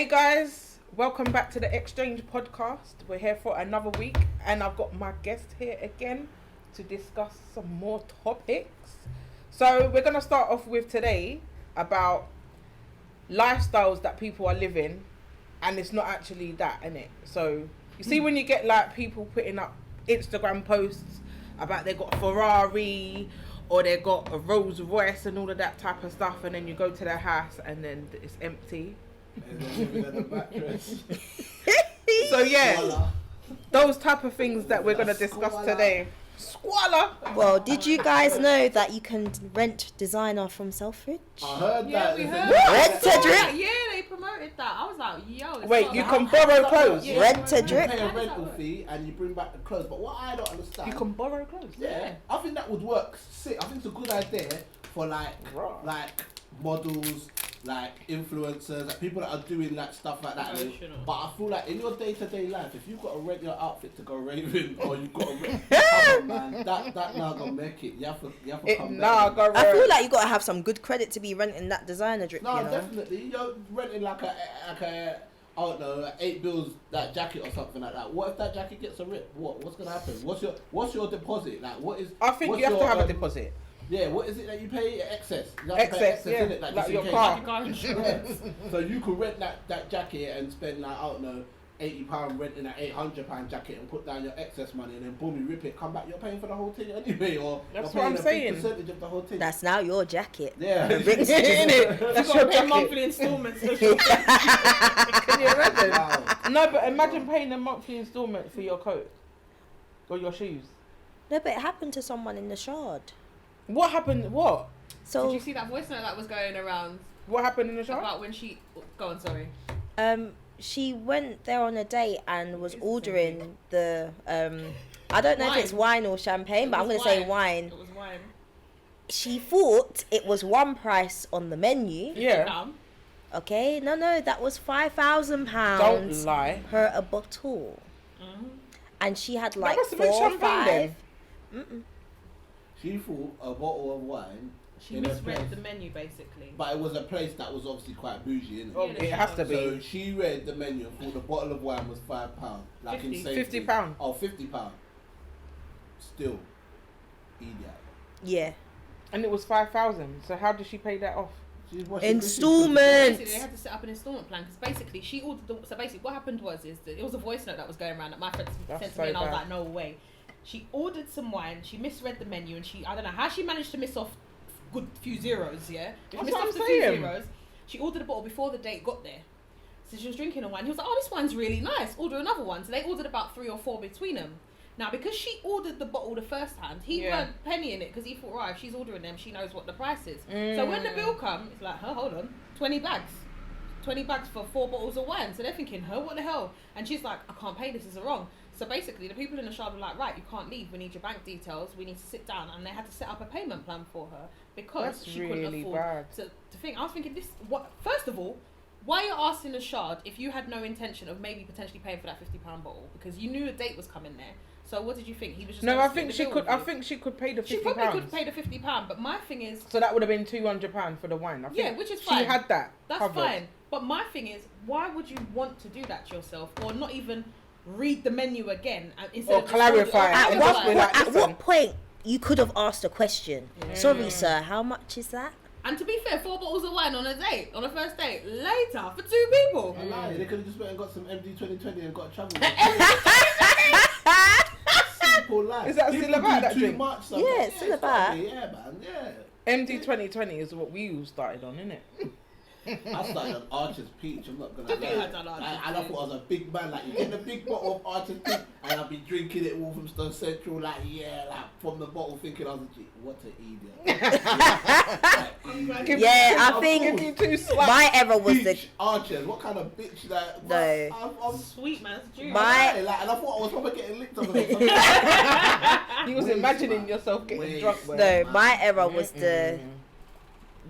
guys, welcome back to the Exchange Podcast. We're here for another week and I've got my guest here again to discuss some more topics. So we're going to start off with today about lifestyles that people are living and it's not actually that, innit? So you see when you get like people putting up Instagram posts about they got a Ferrari or they got a Rolls Royce and all of that type of stuff, and then you go to their house and then it's empty. And then living in a mattress. So yeah, Squalor. those type of things that we're going to discuss today. Squalor. Well, did you guys know that you can rent designer from Selfridge? I heard Yeah, that. we It's heard. a- Rent to drip. Yeah, they promoted that. I was like, yo. It's Wait, not you that. can borrow clothes? Yeah, Rent to yeah, drip. You pay How a does that rental work? fee and you bring back the clothes. But what I don't understand. You can borrow clothes. Yeah, I think that would work sick. I think it's a good idea for like models, like influencers, like people that are doing like stuff like that. Promotional. But I feel like in your day-to-day life, if you've got to rent your outfit to go raving, or you've got to rent, come on, man, that now gonna make it. You have to come Nah, back. go I feel rogue. like you gotta have some good credit to be renting that designer drip. No, you know? definitely. You're renting like a I don't know, 8 bills that jacket or something like that. What if that jacket gets a rip? What's gonna happen? What's your deposit? Like what is? I think what's you have to your, have a deposit. Yeah, what is it that you pay excess? You have to pay Excess, yeah, innit? like just in your case. car. Like a car insurance. So you could rent that jacket and spend like I don't know £80 renting an £800 jacket and put down your excess money and then boom you rip it, come back, you're paying for the whole thing anyway, or That's you're what I'm paying a saying. big percentage of the whole thing. That's now your jacket. Yeah. Ripped Innit? That's You your got to pay jacket. monthly installments. Can you imagine? Wow. No, but imagine paying a monthly instalment for your coat or your shoes. No, but it happened to someone in the Shard. What happened? What? Did So you see that voice note that was going around What happened in the shop? about when she... Go on, sorry. she went there on a date and was ordering the I don't know if it's wine or champagne, but I'm gonna say wine. It was wine. She thought it was one price on the menu. Yeah. Down. Okay, no, that was £5,000 Don't lie. per a bottle, Mm-hmm. and she had like must have been 4 or champagne 5. then. She thought a bottle of wine She in a misread place, the menu, basically. but it was a place that was obviously quite bougie, innit? Oh, Yeah, it has to So be. she read the menu and thought the bottle of wine was £5, like 50. in safety. £50. Oh, £50. Still, idiot. Yeah, And it was 5,000. So how did she pay that off? She's washing Installment. Basically, they had to set up an installment plan because basically she ordered so basically what happened was that it was a voice note that was going around that my friend That's sent to so me and I was bad. like, no way. She ordered some wine, she misread the menu, and I don't know how she managed to miss off good few zeros, yeah? She That's missed what off I'm the few saying. zeros. She ordered a bottle before the date got there. So she was drinking a wine. He was like, oh, this wine's really nice. Order another one. So they ordered about 3 or 4 between them. Now, because she ordered the bottle the first hand, he Yeah. weren't pennying it because he thought, right, if she's ordering them, she knows what the price is. So when the bill comes, it's like, hold on, 20 bags. 20 bags for 4 bottles of wine. So they're thinking, what the hell? And she's like, I can't pay this, is wrong. So basically, the people in the shop were like, right, you can't leave. We need your bank details. We need to sit down. And they had to set up a payment plan for her because That's she couldn't really afford bad. to think. I was thinking, first of all, why you're asking the Shard if you had no intention of maybe potentially paying for that £50 bottle because you knew a date was coming there. So what did you think? He was just No, gonna I split think the she bill could. with I you? think she could pay the She £50. probably could pay the £50, but my thing is, So that would have been £200 for the wine. I think yeah, which is fine. She had that. That's covered. fine. But my thing is, why would you want to do that to yourself, or not even read the menu again and instead Or of just clarify order- it. at and what, just be point, like, at listen. what point you could have asked a question? Yeah. Sorry, sir, how much is that? And to be fair, 4 bottles of wine on a date, on a first date, later for 2 people. I lie, they could have just went and got some MD 2020 and got a travel. Simple life. Is that People still about do that too drink? much sometimes. Yeah, it's still about. Yeah, man, yeah. MD 2020 is what we all started on, isn't it? I started on Archer's Peach, I'm not gonna I think I lie. had done Archer's And I thought I was a big man, like you get the big bottle of Archer's Peach and I'd be drinking it all from Stone Central, like from the bottle thinking I was a G. What an idiot. Give- Yeah, give- I I'll think give you 2 slaps. My era was the Peach Archers, what kind of bitch that? No. I'm Sweet man, that's true. My- and I thought I was probably getting licked on it. You was Waste, imagining man. yourself getting Waste. drunk. Boy. no, my era was the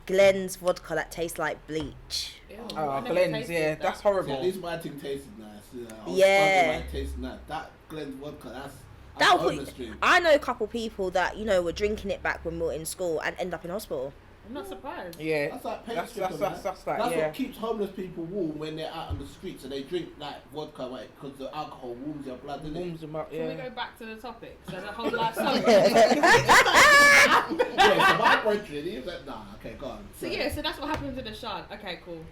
Glen's vodka that tastes like bleach. Ew, Oh, I never Glenn's, tasted yeah, that. that's Yeah, horrible. at least my thing tasted nice. I was Yeah. fucking my tasted nice. That Glen's vodka, that's That bonus would, drink. I know a couple people that were drinking it back when we were in school and end up in hospital. I'm not surprised. Yeah, That's like paint that's stripper, man. like That's yeah. what keeps homeless people warm when they're out on the streets and they drink like vodka, right? Because the alcohol warms your blood, doesn't it? Warms them up. Can we Yeah. go back to the topic? So the whole lifestyle. Yeah, so my boyfriend, he was like, nah, okay, go on. So yeah, so that's what happened to the Shard. Okay, cool.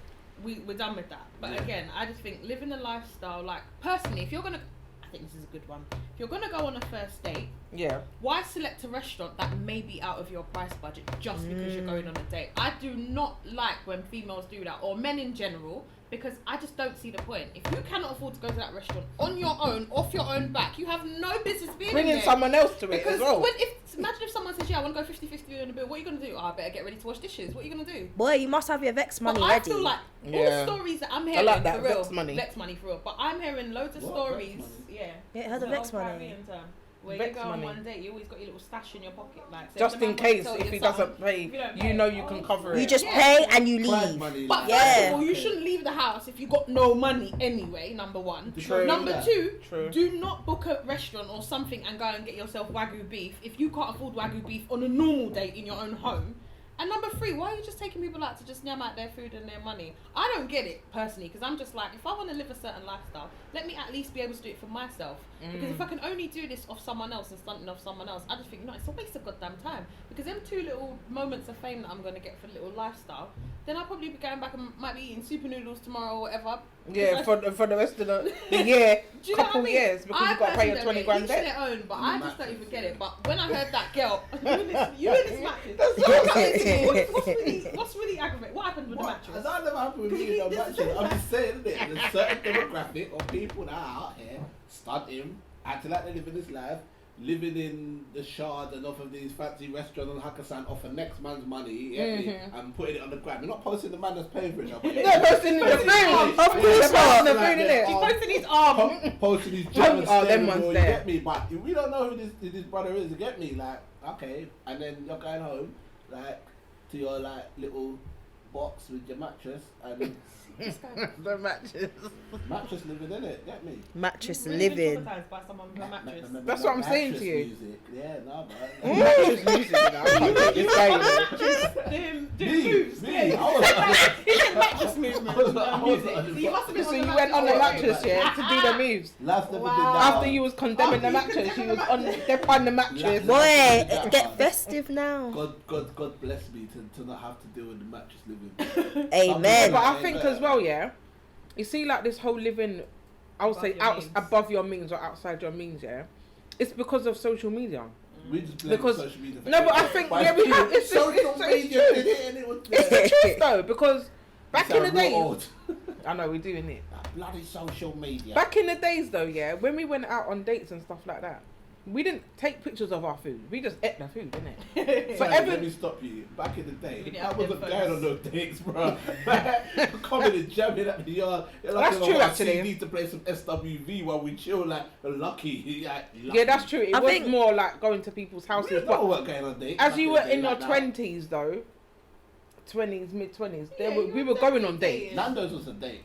We're done with that. But Yeah. again, I just think living the lifestyle, like personally, if you're gonna, I think this is a good one. If you're gonna go on a first date, Yeah. why select a restaurant that may be out of your price budget just because you're going on a date? I do not like when females do that, or men in general, because I just don't see the point. If you cannot afford to go to that restaurant on your own, off your own back, you have no business being in Bringing there. someone else to it Because as well. imagine if someone says, yeah, I want to go 50-50 on the bill, what are you going to do? Oh, I better get ready to wash dishes. What are you going to do? Boy, you must have your Vex money But I ready. feel like all the Yeah. stories that I'm I hearing like that, for real, Vex money. Vex money for real. But I'm hearing loads of What? stories. Vex money? Yeah. Yeah, heard of The Vex old money. Caribbean term, where Vex you go on money. one date, you always got your little stash in your pocket, like so Just if the in man wants to case tell if you he something, doesn't pay, if you don't you pay, know you oh, can cover You it. just Yeah. pay and you Pride leave. money, But like- Yeah. first of all, you shouldn't leave the house if you got no money anyway. Number one. True. Number Yeah. two, True. do not book a restaurant or something and go and get yourself Wagyu beef if you can't afford Wagyu beef on a normal date in your own home. And number three, why are you just taking people out to just nyam out their food and their money? I don't get it personally, because I'm just like, if I want to live a certain lifestyle, let me at least be able to do it for myself. Because if I can only do this off someone else and something off someone else, I just think, no, it's a waste of goddamn time. Because them two little moments of fame that I'm going to get for little lifestyle, then I'll probably be going back and might be eating super noodles tomorrow or whatever. Yeah, for the rest of the year, Do you know couple what I mean? years, because I you've got to pay personally your don't 20 get it. grand Each debt. their own, but And I the just don't even mattress, get yeah. it. But when I heard that girl, you in this mattress. What's really aggravating? What happened with the What? mattress? That never happened with me in the mattress. I'm just saying, innit? There's a certain demographic of people that are out here stunting, acting like they live in this life, living in the Shard and off of these fancy restaurants on Hakkasan off of next man's money, and putting it on the gram. You're not posting the man that's paying for it now. But They're posting the food. Of course not. The food in it. She's posting his arm. Posting these German Oh, them steering ones wheel, you there. get me? But we don't know who this brother is, you get me? Like, okay, and then you're going home, like, to your, like, little box with your mattress, and The matches. mattress living in it, get me? Mattress Really been living. traumatized by someone with a mattress. That's what I'm saying to Mattress you. Music. Yeah, no, man. Mattress music, you know. I can't take this guy, you know. Doing Me, moves. me, Yeah. I was He did mattress movement. Music. So you must have been So on you the went on the mattress, mattress. yeah, to do the moves. Last never Wow. did that. After you was condemning the mattress, you was on the mattress. Boy, get festive now. God bless me to not have to deal with the mattress living. Amen. But I think as well, yeah, you see, like this whole living, I would Above say your out means. above your means or outside your means, yeah, it's because of social media. We just blame Because- social media. for No, but I everything. think But yeah, we true. have. It's social it's media true. did it and it was It's the truth though, because back in the Sound real days, old. I know we're doing it. That bloody social media. Back in the days though, yeah, when we went out on dates and stuff like that, we didn't take pictures of our food. We just ate the food, didn't Sorry, Evan- let me stop you. Back in the day, We didn't I have wasn't them going phones. on those dates, bro. Coming and jamming at the yard. You're That's lucky true, I got actually. CD to play some SWV while we chill, like lucky. Yeah, that's true. It I was think- more like going to people's We houses, didn't but know what going on dates. as back you in were the day in your like that. 20s though, 20s, mid-20s, Yeah, you we were were going definitely on dates. dating. Nando's was a date.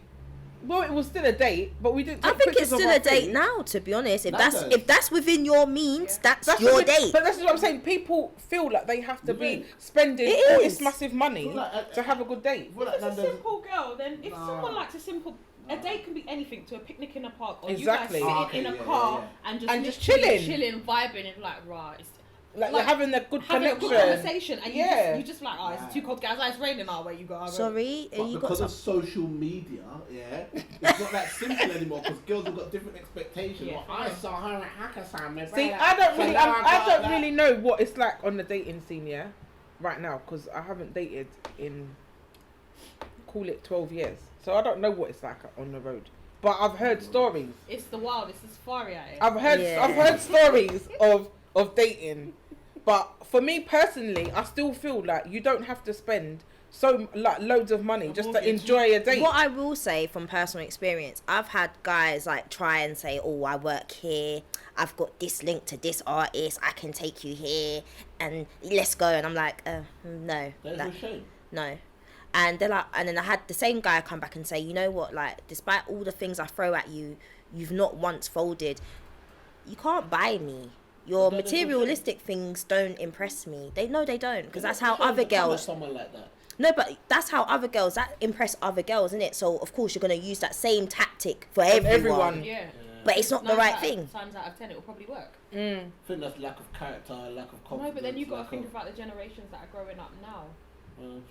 Well, it was still a date, but we didn't I take think pictures it's still of our a date food. now, to be honest. Nando's. If that's within your means, Yeah. that's your what date. But that's what I'm saying. People feel like they have to be Yeah. spending It all is. this massive money Feel like, to have a good date. I feel like If it's a Nando's. simple girl, then if Nah. someone likes a simple, a date can be anything, to a picnic in a park, or Exactly. you guys Oh, sitting okay, in a yeah, car yeah, and just And just literally chilling. vibing, and like, right, it's Like, Like, you're having a good having a connection. good conversation, and Yeah. you just like, oh, it's too cold, guys. Oh, it's raining. Oh, where you go? Sorry, But you got because some. of social media, yeah, it's not that simple anymore because girls have got different expectations. Yeah, Well, I saw her at Hakkasan. my See, brother, I don't so really, now I got don't that. really know what it's like on the dating scene, yeah, right now, because I haven't dated in, call it 12 years, so I don't know what it's like on the road. But I've heard stories. It's the wildest. It's safari out here. I've heard stories of dating, but for me personally, I still feel like you don't have to spend so like loads of money A just to mortgage. enjoy a date. What I will say from personal experience, I've had guys like try and say, "Oh, I work here. I've got this link to this artist. I can take you here, and let's go." And I'm like, no, There's like, no shame. no. And they're like, and then I had the same guy come back and say, "You know what? Like, despite all the things I throw at you, you've not once folded. You can't buy me. Your That's the materialistic things don't impress me. They don't, because that's how You're other trying to come at girls. Someone like that. No, but that's how other girls that impress other girls, isn't it? So of course you're gonna use that same tactic for everyone. Yeah. But it's not the right thing. Times out of 10, it will probably work. I think that's lack of character, lack of confidence. No, but then you've got to lack think of- about the generations that are growing up now.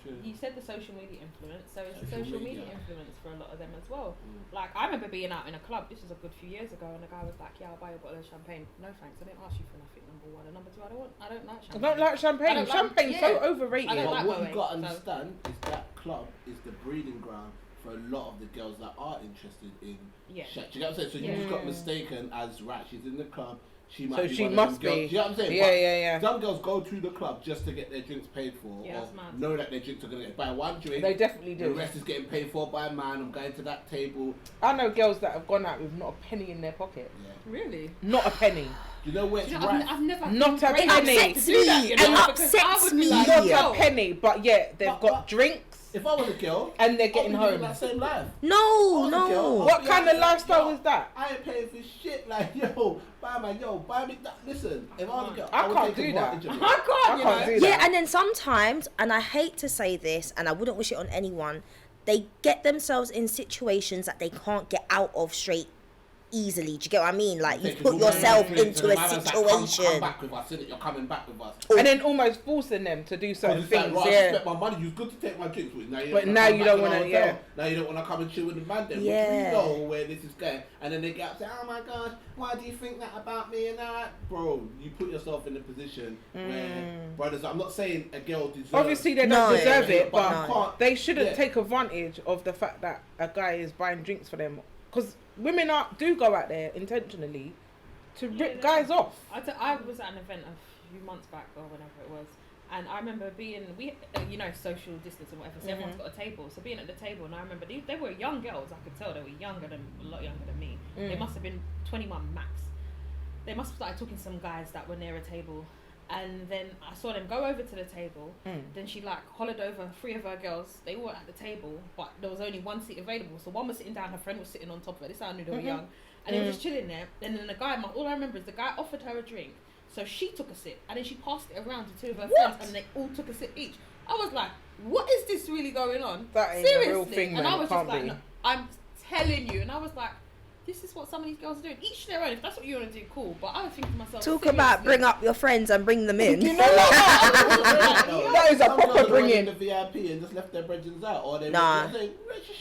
True. You said the social media influence, so it's the Social social media media. influence for a lot of them as well. Mm. Like, I remember being out in a club, this was a good few years ago, and the guy was like, yeah, I'll buy you a bottle of champagne. No thanks, I didn't ask you for nothing, number one. And number two, I don't like I champagne. don't like champagne. I don't like- Champagne's so yeah. overrated. I don't But like what my you've got to way, so- understand is that club is the breeding ground for a lot of the girls that are interested in Yeah. Shaq. Do you get what I'm saying? So you Yeah. just got mistaken as right. She's in the club. She might So be she one of must them girls. be. Do you know what I'm saying? Yeah, But yeah. some girls go to the club just to get their drinks paid for, Yeah, or that's mad. know that their drinks are gonna get buy one drink. They definitely The do. rest is getting paid for by a man. I'm going to that table. I know girls that have gone out with not a penny in their pocket. Yeah. Really? Not a penny. You know where Do it's you know, right. I've never Not been a brave penny. enough to do that, you know, It because I upsets would be me. like, Not yo, a penny, but yeah, they've But- got but- drinks If I was a girl, and they're I'd getting be living home. that same life. No, Girl, no. What kind of lifestyle yo, is that? I ain't paying for shit. Like, yo, buy me that. Listen, if I was a girl, I would can't take do that. advantage of it. I can't, you I can't know. do that. Yeah, and then sometimes, and I hate to say this, and I wouldn't wish it on anyone, they get themselves in situations that they can't get out of straight easily. Do you get what I mean? Like, you Taking put all my yourself drinks, into and a the man was like, situation. Come back with us, innit? You're coming back with us. And then almost forcing them to do Because certain it's like, things. right, I Yeah. spent my money. You was good to take my drinks with. Now you But don't now wanna you come don't back to wanna- the hotel. yeah. Now you don't want to come and chill with the man then. Yeah. Which we know where this is going. And then they get up and say, oh my gosh, why do you think that about me and that? Bro, you put yourself in a position where, brothers, I'm not saying a girl deserves. Obviously, they No, don't deserve yeah, it, but but you can't- they shouldn't yeah. take advantage of the fact that a guy is buying drinks for them. Because women do go out there intentionally to rip guys off. I was at an event a few months back or whenever it was, and I remember being you know, social distance and whatever. So everyone's got a table. So being at the table, and I remember they were young girls. I could tell they were a lot younger than me. They must have been 21 max. They must have started talking to some guys that were near a table. And then I saw them go over to the table. Then she like hollered over 3 of her girls. They were at the table, but there was only 1 seat available. So one was sitting down, her friend was sitting on top of her. This is how I knew they were young. And they were just chilling there. And then the guy, all I remember is the guy offered her a drink. So she took a sip. And then she passed it around to 2 of her friends. And they all took a sip each. I was like, what is this really going on? That ain't a real Seriously. thing, And man. I It was can't just like, be. no, I'm telling you. And I was like, this is what some of these girls are doing. Each their own. If that's what you want to do, cool. But I was thinking to myself, Talk about bring up your friends and bring them in. You know that is a Some proper girls bring went in. the VIP and just left their brethren out, or they Nah. were saying,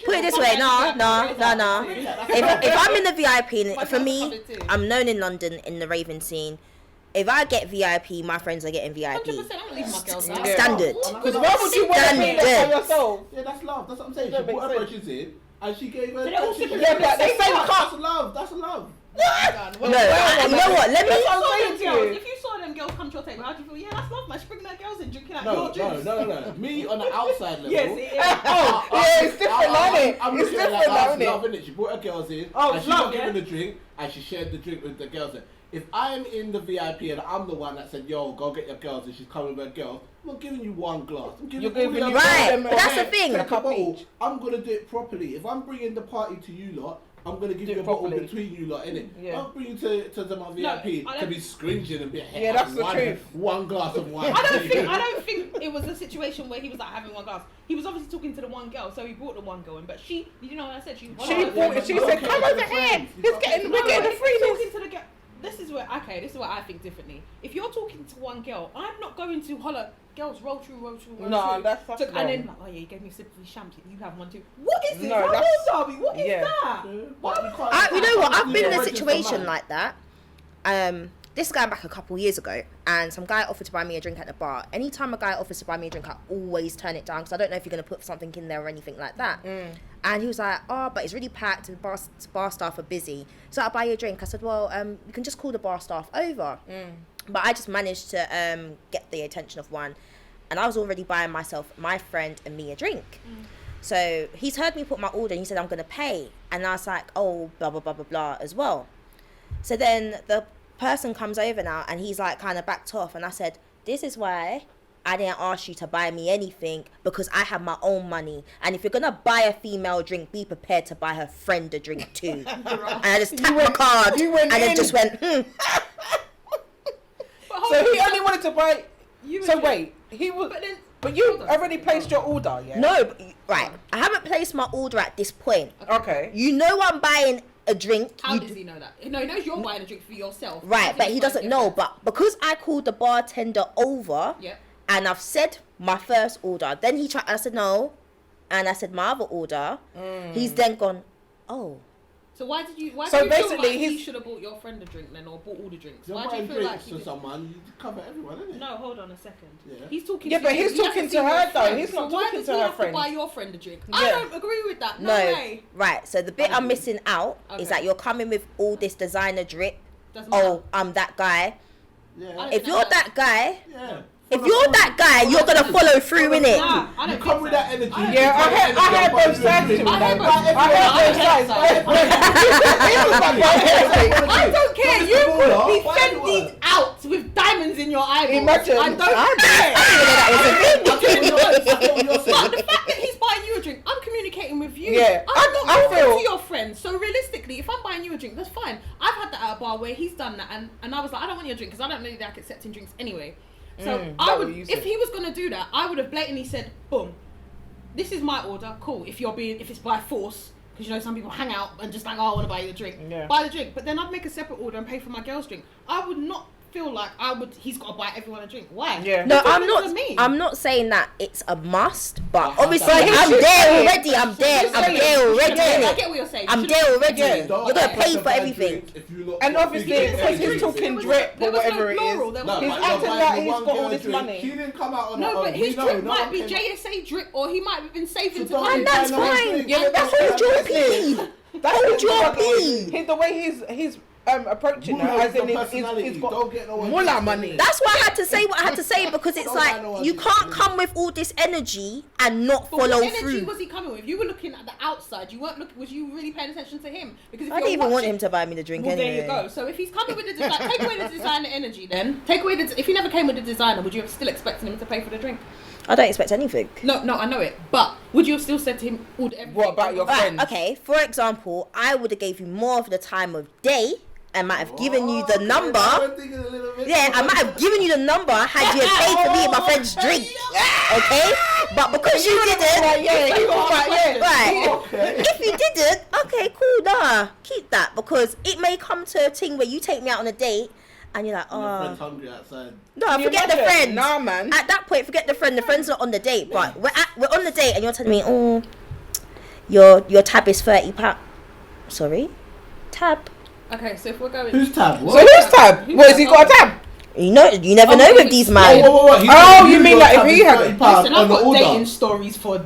Put it this way, no. If I'm in the VIP, My and for girls me, love it too. I'm known in London in the raving scene. If I get VIP, my friends are getting VIP. 100%. I don't leave my girls out. Yeah. Standard. Because why would you want to be there for Standard. yourself? Yeah, that's love. That's what I'm saying. That She makes brought her sense. brethren in, and she gave her. So they all she- sipping Yeah, but the same cup. That's love. That's love. No, you know what? Let me. That's what I'm Saw saying them to girls, you. if you saw them girls come to your table, how do you feel? Yeah, that's love, man. She's bringing her girls in, drinking out No, your no, drinks. no. Me on the outside level. Yes, it is. Oh, yeah, it's different, isn't it? I'm It's looking at different, that isn't love, it? innit? She brought her girls in, Oh, and she love, got yeah. given the drink, and she shared the drink with the girls. If I'm in the VIP and I'm the one that said, yo, go get your girls, and she's coming with her girls, I'm not giving you one glass. I'm giving You're all giving the you other Right, girls but that's the okay, thing. take a Cup bottle. each. I'm going to do it properly. If I'm bringing the party to you lot, I'm going to give Do you it a bottle properly. between you lot, innit? Yeah. I'll bring you to my VIP I to don't- be scringing and be Yeah, that's the one, truth. one glass of wine. I don't think it was a situation where he was like having one glass. He was obviously talking to the one girl, so he brought the one girl in. But she, you know what I said? She She Yeah, bought it. but She you said, okay "Come with over the here. friends. We're getting the if free." you're talking to the girl, this is where I think differently. If you're talking to one girl, I'm not going to holler. Girls, roll through. No, that's fucking And then, wrong. like, oh yeah, you gave me a sip of champagne. You have one too. What is this? No, How that's- old are we? What is yeah. that? You know what? I've been in a Yeah. situation like that. This is going back a couple years ago, and some guy offered to buy me a drink at the bar. Anytime a guy offers to buy me a drink, I always turn it down because I don't know if you're going to put something in there or anything like that. And he was like, oh, but it's really packed and bar staff are busy. So I'll buy you a drink. I said, well, you can just call the bar staff over. But I just managed to get the attention of one. And I was already buying myself, my friend and me a drink. So he's heard me put my order and he said, I'm going to pay. And I was like, oh, blah, blah, blah, blah, blah as well. So then the person comes over now and he's like kind of backed off. And I said, this is why I didn't ask you to buy me anything, because I have my own money. And if you're going to buy a female drink, be prepared to buy her friend a drink too. And I just tapped my card you went and then in. just went, So he only wanted to buy. You So and wait, he was. But then. But you Hold on. already placed your order, yeah? No, but, right. I haven't placed my order at this point. Okay. You know I'm buying a drink. How you does he know that? No, he knows you're buying a drink for yourself. Right, but he doesn't know. But because I called the bartender over, Yep. and I've said my first order, then he tried. I said no, and I said my other order. He's then gone, oh. So why did you? Why So do you feel basically like he's- he should have bought your friend a drink then, or bought all the drinks? You're Why do you buying feel drinks like he for did? someone, you cover everyone, isn't it? No, hold on a second. Yeah. He's talking. Yeah, to but you. he's You have talking see to your her, though. friend. He's not so why talking does to he her have friend. to buy your friend a drink? Yeah. I don't agree with that. No, way. Right. So the bit I I'm do. missing out Okay. is that you're coming with all this designer drip. Doesn't matter. Oh, I'm that guy. Yeah. If you're that guy, Yeah. if you're that guy, you're gonna follow through in it. Nah, I You don't come think with so. that energy. Yeah, I heard both sides to it. I heard though. both sides. I heard both sides. I don't care. You could be Why fended out with diamonds in your eyeballs. Imagine. I don't I'm care. But But the fact that he's buying you a drink, I'm communicating with you. Yeah, I'm not I talking feel- to your friends. So realistically, if I'm buying you a drink, that's fine. I've had that at a bar where he's done that, and I was like, I don't want your drink because I don't really like accepting drinks anyway. So I that would, what you if said. he was gonna do that, I would have blatantly said, boom, this is my order. Cool. If it's by force. Because you know some people hang out and just like, oh, I want to buy you a drink. Yeah. Buy the drink, but then I'd make a separate order and pay for my girl's drink. I would not feel like he's got to buy everyone a drink. Why? Yeah. No, He's I'm talking to not. me. I'm not saying that it's a must, but But obviously he's I'm just there saying- already. I'm there. just I'm saying- there already. I innit? get what you're saying. I'm You there should've- already. Yeah. You're gonna pay for everything. And obviously, because he's talking drip There or was no whatever it plural, is, there No, was he's no but you're acting buying like the he's one got girl all this drink. money. He didn't come out on No, her but own. his We know, drip no might one be came out. JSA drip, or he might have been saving So to don't buy. And that's buy no fine. drink. Yeah, but that's Hold your what it is. pee. That's Hold your what it is. pee. The way he's approaching her, as in he's got Don't get no one mullah drinks, money. innit? That's why I had to say what I had to say because it's Don't buy no like one you drinks, can't innit? come with all this energy and not But what follow energy through. was he coming with? You were looking at the outside. You weren't looking. Was you really paying attention to him? Because if I you're didn't even want watching- him to buy me the drink Well, anyway. there you go. So if he's coming with the design, take away the designer energy. Then take away if he never came with the designer, would you have still expected him to pay for the drink? I don't expect anything. No, I know it. But would you have still said to him, order everything? What about your Right, friends? okay, for example, I would have gave you more of the time of day and might have given you the Oh, number. I'm thinking a little bit. Yeah, I might have given you the number had you had paid for me and my friend's drink. Okay? But because you didn't, right. Okay. If you didn't, okay, cool, nah. Keep that because it may come to a thing where you take me out on a date and you're like, Your oh. friend's hungry outside. No, Can you forget the imagine? friend. Nah, man. At that point, forget the friend. The friend's not on the date, but we're on the date and you're telling me, oh, your tab is £30. Sorry? Tab? Okay, so if we're going, Who's tab? So whose tab? What, has he got a tab? You know, you never know with these man. Oh, you mean like if he had- listen, on I've the got order? dating stories for.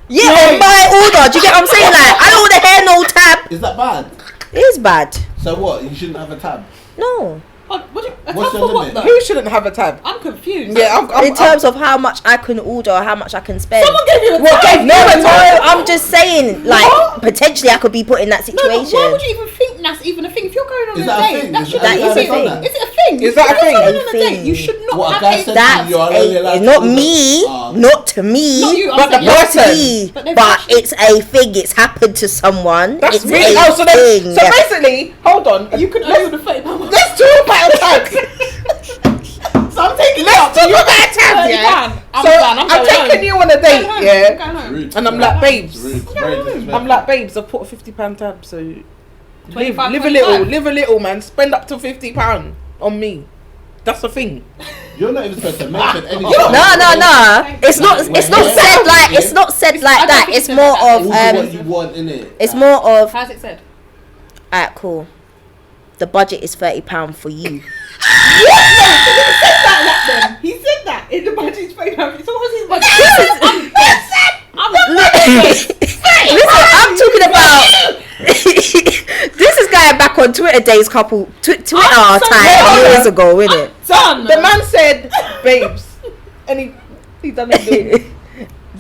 Yeah, on my order. Do you get what I'm saying? Like, I don't want to hear no tab. Is that bad? It is bad. So what? You shouldn't have a tab. No. Oh, what do you, a What's tab the for what limit? though? Who shouldn't have a tab? I'm confused. Yeah, In terms of how much I can order or how much I can spend. Someone gave you a What, tab. gave no a No, tab? I'm just saying, like, potentially I could be put in that No, but why situation. would you even think that's even a thing? If you're going on Is a that a date, thing? that Is should that be is a a thing. Is it a thing? Is that a If you're thing? going on a Thing. date, you should not What, a have guy a said That's You are only allowed to not order- me, Ah. not to me, Not you, I'm But the saying not person. to me. But they've But actually- it's a thing. It's happened to someone. That's it's really. a Oh, so then, thing. so basically, hold on. You can only order £30. Let's talk about tags. So I'm taking Let's talk about tags, yeah. I'm So done. I'm I'm going taking home. you on a I'm date, going home. yeah. I'm going home. Rude. And I'm like, babes. Rude. Yeah, Very I'm disrespectful. I'm like, babes, I've put a £50 tab, so live 25, a 25. little, live a little, man. Spend up to £50 on me. That's the thing. You're not even supposed to mention anything. No. It's not. It's not said like. It's not said like I don't that. think It's so. more of. Order what you want, innit? It's more of. How's it said? Alright, cool. The budget is £30 for you. He said that in the budget's £30. So what was his budget? Listen, I'm talking about. This is going back on Twitter days, Twitter I'm so time sorry. years ago, innit? Done. The man said, babes, and he done it.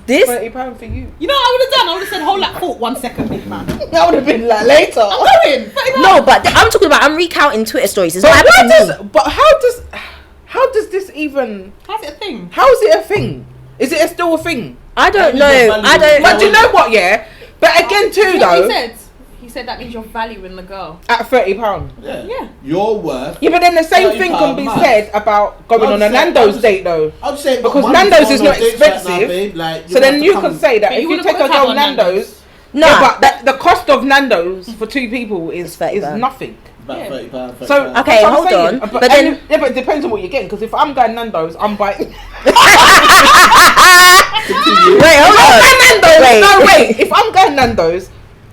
This. £30 for you. You know what I would have done? I would have said, hold that thought 1 second, big man. That would have been like later. I'm going. £30. No, but I'm talking about. I'm recounting Twitter stories. It's But, not happening to me. how does this even? How's it a thing? How is it a thing? Is it still a thing? I don't That know. is a I don't. But do you know what? Yeah. But again, too You know what though. he said? He He said that means you're valuing the girl. At £30. Yeah. Yeah. You're worth. Yeah, but then the same thing can £30 be max. said about going I'm on a saying- Nando's date though. I'm saying Because but Nando's money's is on not those dates right expensive. now, babe. Like, So then you can can say that But if you you wouldn't take put a a tab girl on Nando's, No, yeah, but the cost of Nando's for 2 people is It's £30. nothing. about Yeah. £30. So Okay, that's what I'm hold saying. on. But, But and then- you- yeah, but it depends on what you're getting. Because if I'm going Nando's, I'm buying. Wait, hold on. Nando's. Wait. No, wait. If I'm going Nando's,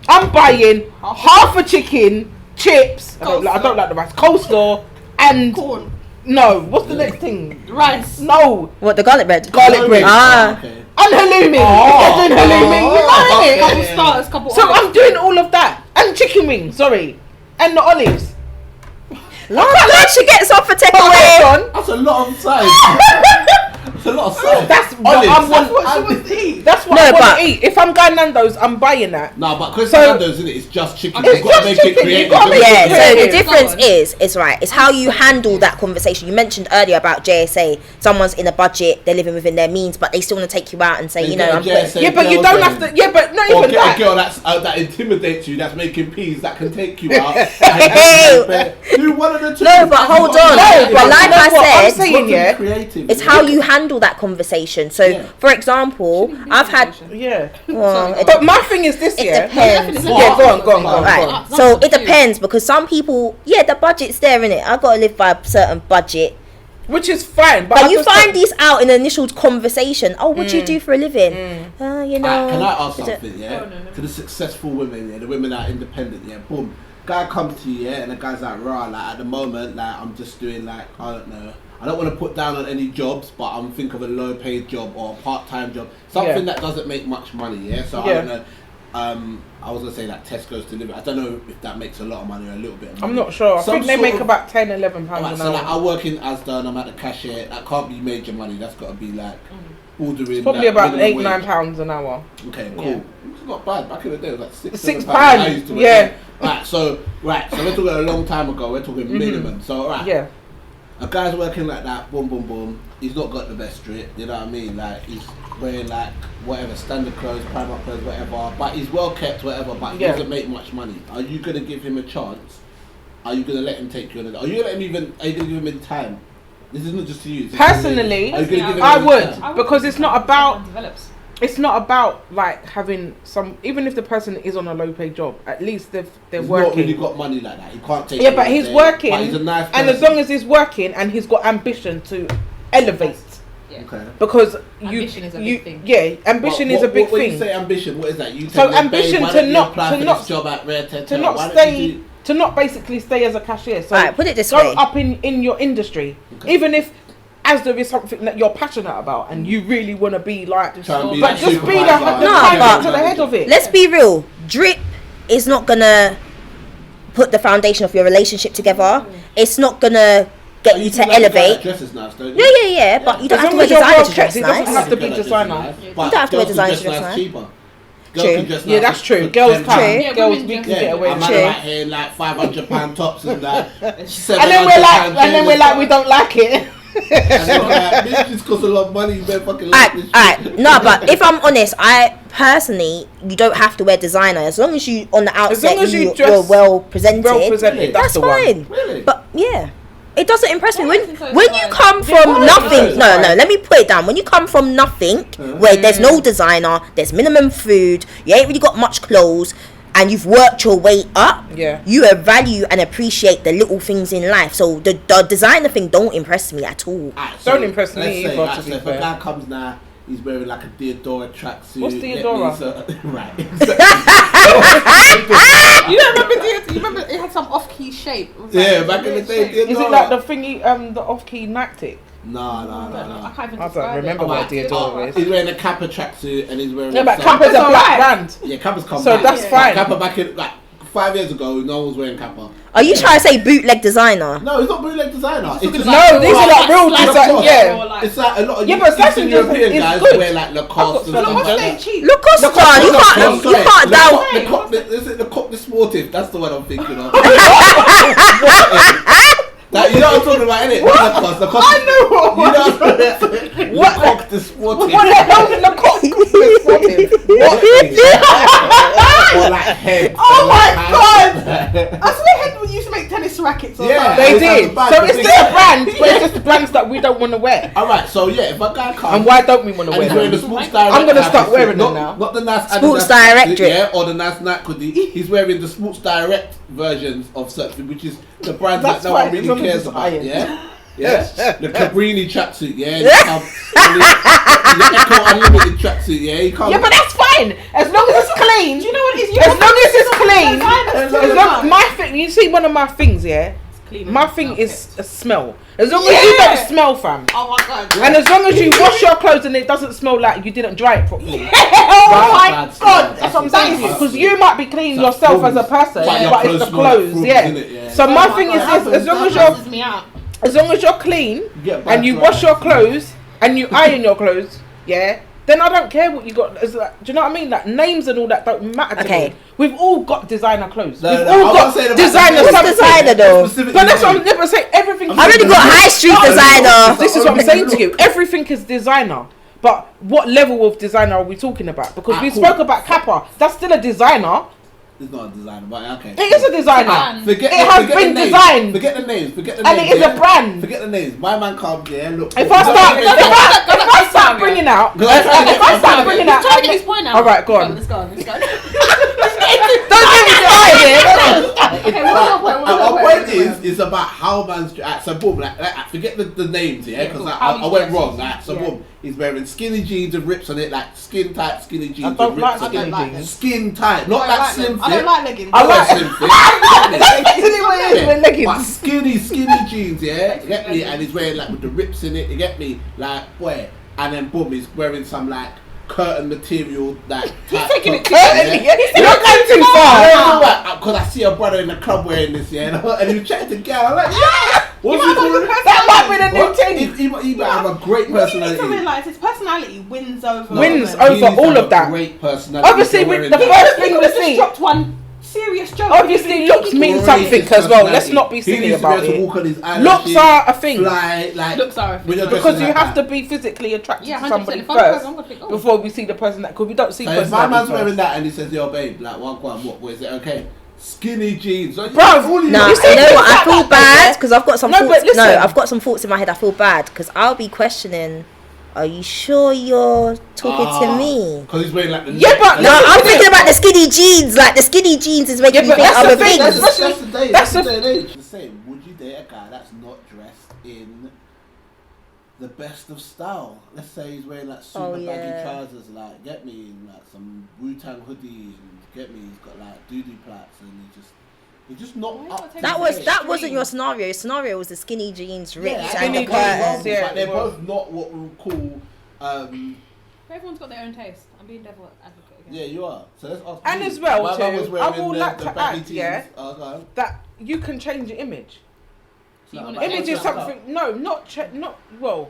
I'm buying half a chicken, chips. I don't like the rice. Coleslaw and Corn. no. What's the next thing? Rice. No, What, the garlic bread? garlic bread. Ah. Okay. And halloumi. Oh. You're doing halloumi. You know it. Couple Yeah. starters, couple So olives. I'm doing all of that and chicken wings. Sorry, and the olives. Look, she gets off for But takeaway. hold on. That's a lot of size. That's a lot of size. That's what Olives. I'm That's want- what she wants to eat. That's what No, I want but- to eat. If I'm going Nando's, I'm buying that. No, but because So- Nando's, isn't it? It's just chicken. It's You've got to just make chicken, it you creative. gotta make Yeah, it so the creative. difference Go on. is right, it's how you handle that conversation. You mentioned earlier about JSA, someone's in a budget, they're living within their means, but they still want to take you out and say, They you know, get a I'm putting, JSA Yeah, but you girl don't then. have to. Yeah, but not Or even get that. a girl that intimidates you, that's making peas, that can take you out. Do one of the two. No, but hold on. No, but like you know I what I'm said, saying, yeah. Creative. it's how you handle that conversation. So, Yeah. for example, I've had, Yeah. well, it But my thing is this, It yeah. depends. Yeah, go on, go on, go on. Right. Go on. So it depends because some people, yeah, the budget's there, innit? I gotta live by a certain budget. Which is fine, but But I you just find don't- these out in the initial conversation. Oh, what do you do for a living? You know. Can I ask is it- something, yeah? Oh, no. To the successful women, yeah, the women that are independent, yeah, boom. Guy comes to you, yeah, and the guy's like, rah, like at the moment, like I'm just doing like, I don't know. I don't want to put down on any jobs, but I'm thinking of a low paid job or a part-time job. Something Yeah. that doesn't make much money, yeah? So I Yeah. don't know. I was going to say that Tesco's delivery. I don't know if that makes a lot of money or a little bit of money. I'm not sure. I Some think they sort make of- about £10-11 Alright, an so like I hour. work in Asda and I'm at the cashier. That can't be major money. That's got to be like ordering. It's probably like, about minimum wage. £8-9 an hour. Okay, cool. Yeah. It's not bad. Back in the day, it was like £6, £6 I used to work yeah. there. Right, so we're talking a long time ago. We're talking minimum. So right, Yeah. a guy's working like that. Boom, boom, boom. He's not got the best strip. You know what I mean? Like he's wearing like whatever standard clothes, Primark clothes, whatever. But he's well kept, whatever. But he Yeah. doesn't make much money. Are you gonna give him a chance? Are you gonna let him take you on a? Are you gonna let him even? Are you gonna give him in time? This isn't just to you. this is Personally, are you gonna give him I in would. time? Because it's not about- Everyone develops. It's not about like having some. Even if the person is on a low paid job, at least they're He's working. not really got money like that. He can't take. Yeah, you but all he's day. working, But he's a nice and as person. long as he's working and he's got ambition to elevate, Yeah. Okay. because Ambition is a you big thing. yeah, ambition is a big when thing. you say ambition, what is that? You So tell them, ambition "Babe, why to don't you not- apply to for not- this job at Rare Ted to Ted? not Why don't you stay do-" to not basically stay as a cashier. So Alright, put it this go way. up in your industry, Okay. even if as there is something that you're passionate about and you really want to be like, Try and be but like just be the supervisor, No, high but- to the head of it. Let's be real. Drip is not gonna put the foundation of your relationship together. It's not gonna get But you do to like a guy that elevate. dresses nice, don't Yeah, you? yeah, but you don't As have to long wear as you're designer well to dress kept, it doesn't nice. have to be Girl that dresses designer. nice, You but don't have to wear girls can designer to dress dress nice. cheaper. True. Girls can dress Yeah, nice that's for true. Girls £10. can. Yeah, Girls women we can. can get away I'm with True. it. right here in like £500 tops and that. And then we're like, we don't like it. And then we're like, this just costs a lot of money. You better fucking like this shit. Alright, no, but if I'm honest, I personally, you don't have to wear designer as long as you on the outset long as you you're dress well presented. Well presented, That's that's the one. fine. Really? But yeah, it doesn't impress me Yeah, I think so, when it's you fine. come Yeah, from fine, nothing. it's No, fine. let me put it down. When you come from nothing, where there's no designer, there's minimum food, you ain't really got much clothes, and you've worked your way up. Yeah. You value and appreciate the little things in life. So the designer thing don't impress me at all. Alright, Don't impress me let's say, either, alright, to be so if fair. a guy comes now, he's wearing like a Diodora tracksuit. What's Diodora? Right. You don't remember you remember it had some off-key shape. It was like Yeah, a back in the weird day, shape. Diodora. Is it like the thingy, the off-key Nactic? No. I can't even I don't describe remember it. what Diodora is. He's wearing a Kappa tracksuit and he's wearing. Yeah, but some- Kappa's a Kappa's black alright. brand. Yeah, Kappa's come So back. that's Yeah. fine. Kappa back in like 5 years ago, no one was wearing Kappa. Are you trying to say bootleg designer? No, it's not bootleg designer. It's just No, these are like real Like design. Lacoste. Yeah. It's like a lot of Yeah, but Eastern fashion European is guys good. wear like Lacoste and I've got stuff some like What's that. that cheap? Lacoste, Lacoste, you Lacoste, can't Lacoste, is it the Cop the Sportive? That's the one I'm thinking of. That, you know what I'm talking about, innit? Not Lacoste. Lacoste. I know what. You know what? What? Coq the Sportive. What the hell's Lacoste? stop him. What? Or like head. Oh my god! I swear Head used to make tennis rackets. Or Yeah. They It's like did. a band, So the it's big- still a brand, but it's just the brands that we don't want to wear. Alright, so yeah, if a guy comes And why don't we want to and wear he's wearing the them? Sports Direct, I'm gonna start jacket, wearing them not, now. Not the nice Sports Adidas Direct jacket, drip. yeah, or the nice Nike hoodie. He's wearing the Sports Direct versions of certain, which is the brands That's that no one fine, as really long as cares it's about. iron. Yeah. Yeah, the Cabrini tracksuit, yeah, the Echo Unlimited tracksuit, yeah, you can't. Yeah, but that's fine as long as it's clean. Do you know what it is? As long as it's clean. As As long, my thing, you see, one of my things, yeah. clean My and thing well is kept. a smell. As long as you Yeah. don't smell, fam. Oh my god. And as long as you wash your clothes and it doesn't smell like you didn't dry it properly. Oh my That's- god. That's what I'm That's saying. what I'm Because saying. you might be clean That's yourself as a clothes. person, But your but it's the clothes smell like clothes, fruits, yeah. innit? Yeah. So Oh my my thing God, is that this: as long as stresses you're me out. as long as you're clean Get back and you to wash it. your clothes and you iron your clothes, yeah, then I don't care what you got. It's like, do you know what I mean? Like names and all that don't matter to Okay. me. We've all got designer clothes. No, We've no, all I'm got not saying about designer the What's something. designer though? Specifically But that's what I'm made. never saying. Everything. I've already got high street designer. This is what I'm saying to you. Everything is designer. But what level of designer are we talking about? Because we Cool. spoke about Kappa. That's still a designer. It's not a designer, but okay. It is a designer. Brand. Forget It has forget been the names. designed. Forget the names. Forget the And names. it is a yeah? brand. Forget the names. My man comes here. Look. If I start, if I start bringing out, if I start bringing out, Trying to get his point out. all right, go on. Let's go. Let's go. Don't get me started. Okay, what's your point? Our point is about how man's so boom. Like, forget the names, yeah, because cool. I How went he's wrong. dressed. Like, so Yeah. boom, he's wearing skinny jeans and rips on it, like skin tight skinny jeans I and don't rips like on skinny it. like jeans. Skin tight, not I that like slim them. fit. I don't like leggings. I Not like- slim fit. Get me? Actually, what it is with But leggings. skinny jeans, yeah. You get me? And he's wearing like with the rips in it. You get me? Like boy, and then boom, he's wearing some like curtain material that. He's taking it too Curtain, yeah. You're not going too far. Because I see a brother in the club wearing this, yeah, and he checked the girl. I'm like, yeah. What's he doing? That might be the new What? thing. He might have a great You need to personality. realise his personality wins over. Wins women. over He needs to all have of a that. Great personality. Obviously, for with wearing the that. first He thing could we have just see, dropped one serious joke. obviously looks mean Great something as well. Let's personality. not be He silly needs to be about able to it. walk on his Looks eyelashes, are a thing. fly, like, Looks are a thing. when you're Because dressing you like have that. to be physically attracted Yeah, to 100%. somebody If I'm first, first I'm gonna think, oh. before we see the person that. Because we don't see So if my personality man's first. wearing that and he says, yo babe, like what is it okay? Skinny jeans. Like, Bruv, No, You see, you know what? I that- feel that- bad because I've got some No, thoughts. but listen. No, I've got some thoughts in my head. I feel bad because I'll be questioning. Are you sure you're talking to me? Because he's wearing like the Yeah, but No, I'm thinking about the skinny jeans. Like the skinny jeans is making Yeah, me but think that's the other thing, things. that's That's the day. That's That's the- the day and age. The same. Would you date a guy that's not dressed in the best of style? Let's say he's wearing like super Oh, baggy yeah. trousers, like get me like some Wu-Tang hoodie, and get me. He's got like doodie plaits, and he's just not Why up. not take That it was to that extreme? wasn't your scenario. Your scenario was the skinny jeans, ripped, Yeah, and skinny the jeans, curtain. yeah. but they're they both not what we would call. Everyone's got their own taste. I'm being devil advocate again. Yeah, you are. So let's ask. And you. as well, My man was too, I wearing will the- like the to baggy add, jeans. yeah, Go on. that you can change your image. So you No, wanna but Image change is that? something. No, not well.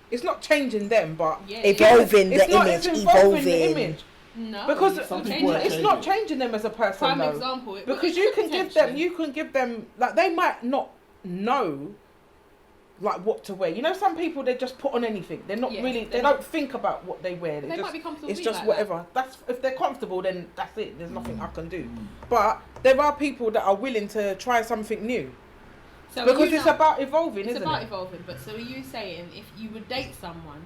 It's not changing them, but Yeah, Evolving it's the not, image, it's involving the evolving. image. No, Because it's Some not people changing are it. it's not changing them as a person Prime though. example. Because you can give them, like they might not know, like what to wear. You know, some people they just put on anything. They're not Yeah, really. they They don't think about what they wear. They just, might be comfortable it's being just like whatever. That's if they're comfortable, then that's it. There's nothing I can do. Mm. But there are people that are willing to try something new So because you it's know- about evolving, It's isn't about it? evolving, but so are you saying if you would date someone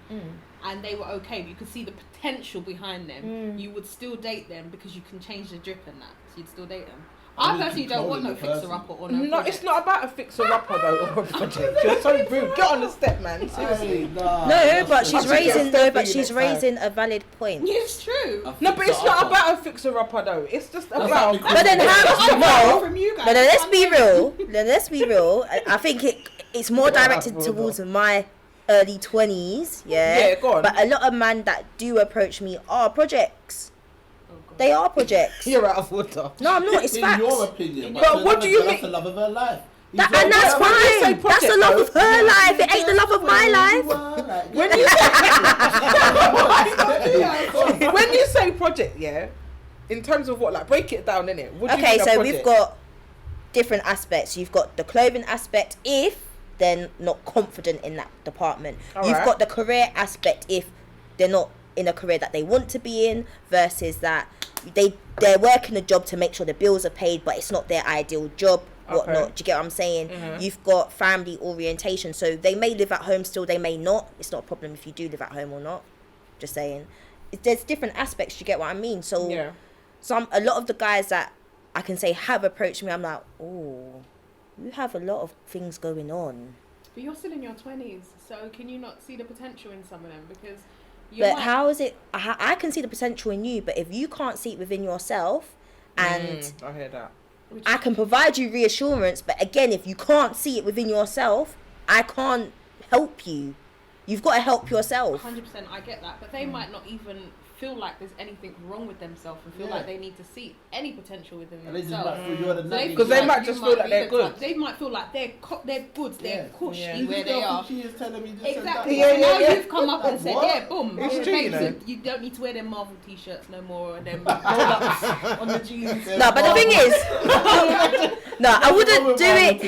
and they were okay, but you could see the potential behind them, you would still date them because you can change the drip and that, so you'd still date them? I I mean, personally don't want no controlling the fixer upper or No, no. it's project. not about a fixer-upper though or a project. You're so rude. Get on the step, man. Seriously. No, but she's I'll take it raising a step but for you she's next time. raising a valid point. It's true. No, but it's not about a fixer-upper though. It's just That's about. like me But then how? No, From you guys. but then let's be real. Then let's be real. I think it's more Yeah, directed hold on. towards my early 20s. Yeah. Yeah, go on. But a lot of men that do approach me are projects. Oh, God. They are projects. You're out of order. No, I'm not. It's in facts. your opinion. But to what do you that's mean- the love of her life. And that's When you say fine. That's the project, love though, of her life. It ain't the love of my life. When you say when you say project, yeah, in terms of what, like break it down, innit? What do you Okay, mean a so we've project? got different aspects. You've got the clothing aspect if they're not confident in that department. You've Alright. got the career aspect if they're not in a career that they want to be in versus that they're working a job to make sure the bills are paid, but it's not their ideal job, whatnot. Okay. Do you get what I'm saying? Mhm. You've got family orientation, so they may live at home still, they may not. It's not a problem if you do live at home or not. Just saying. There's different aspects, do you get what I mean? So Yeah. a lot of the guys that I can say have approached me, I'm like, oh, you have a lot of things going on. But you're still in your 20s, so can you not see the potential in some of them? Because But how is it? I can see the potential in you, but if you can't see it within yourself, and I hear that. I can provide you reassurance, but again, if you can't see it within yourself, I can't help you. You've got to help yourself. 100%, I get that, but they might not even feel like there's anything wrong with themselves and feel like they need to see any potential within And they just themselves. might feel you're the nutty. Because they might you just feel like be they're the good. type- They might feel like they're good, they're cushy Yeah. You where just they don't are. think she is telling me this Exactly. and that. So now you've come up and said, What? yeah, boom. It's okay, true, you so know. you don't need to wear them Marvel t-shirts no more and them roll-ups on the jeans. No, but the thing is, no, I wouldn't do it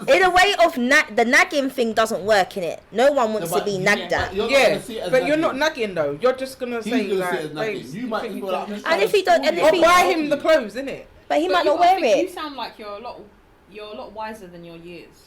in a way of the nagging thing doesn't work in it. No one wants to be nagged at. Yeah, but you're not nagging though. You're just gonna say He's gonna like, see it as nagging. babes, You might think feel you like can- I'm And if he don't, and or if he, buy him the clothes, innit? but he might you not gotta wear think, it. You sound like you're a lot wiser than your years.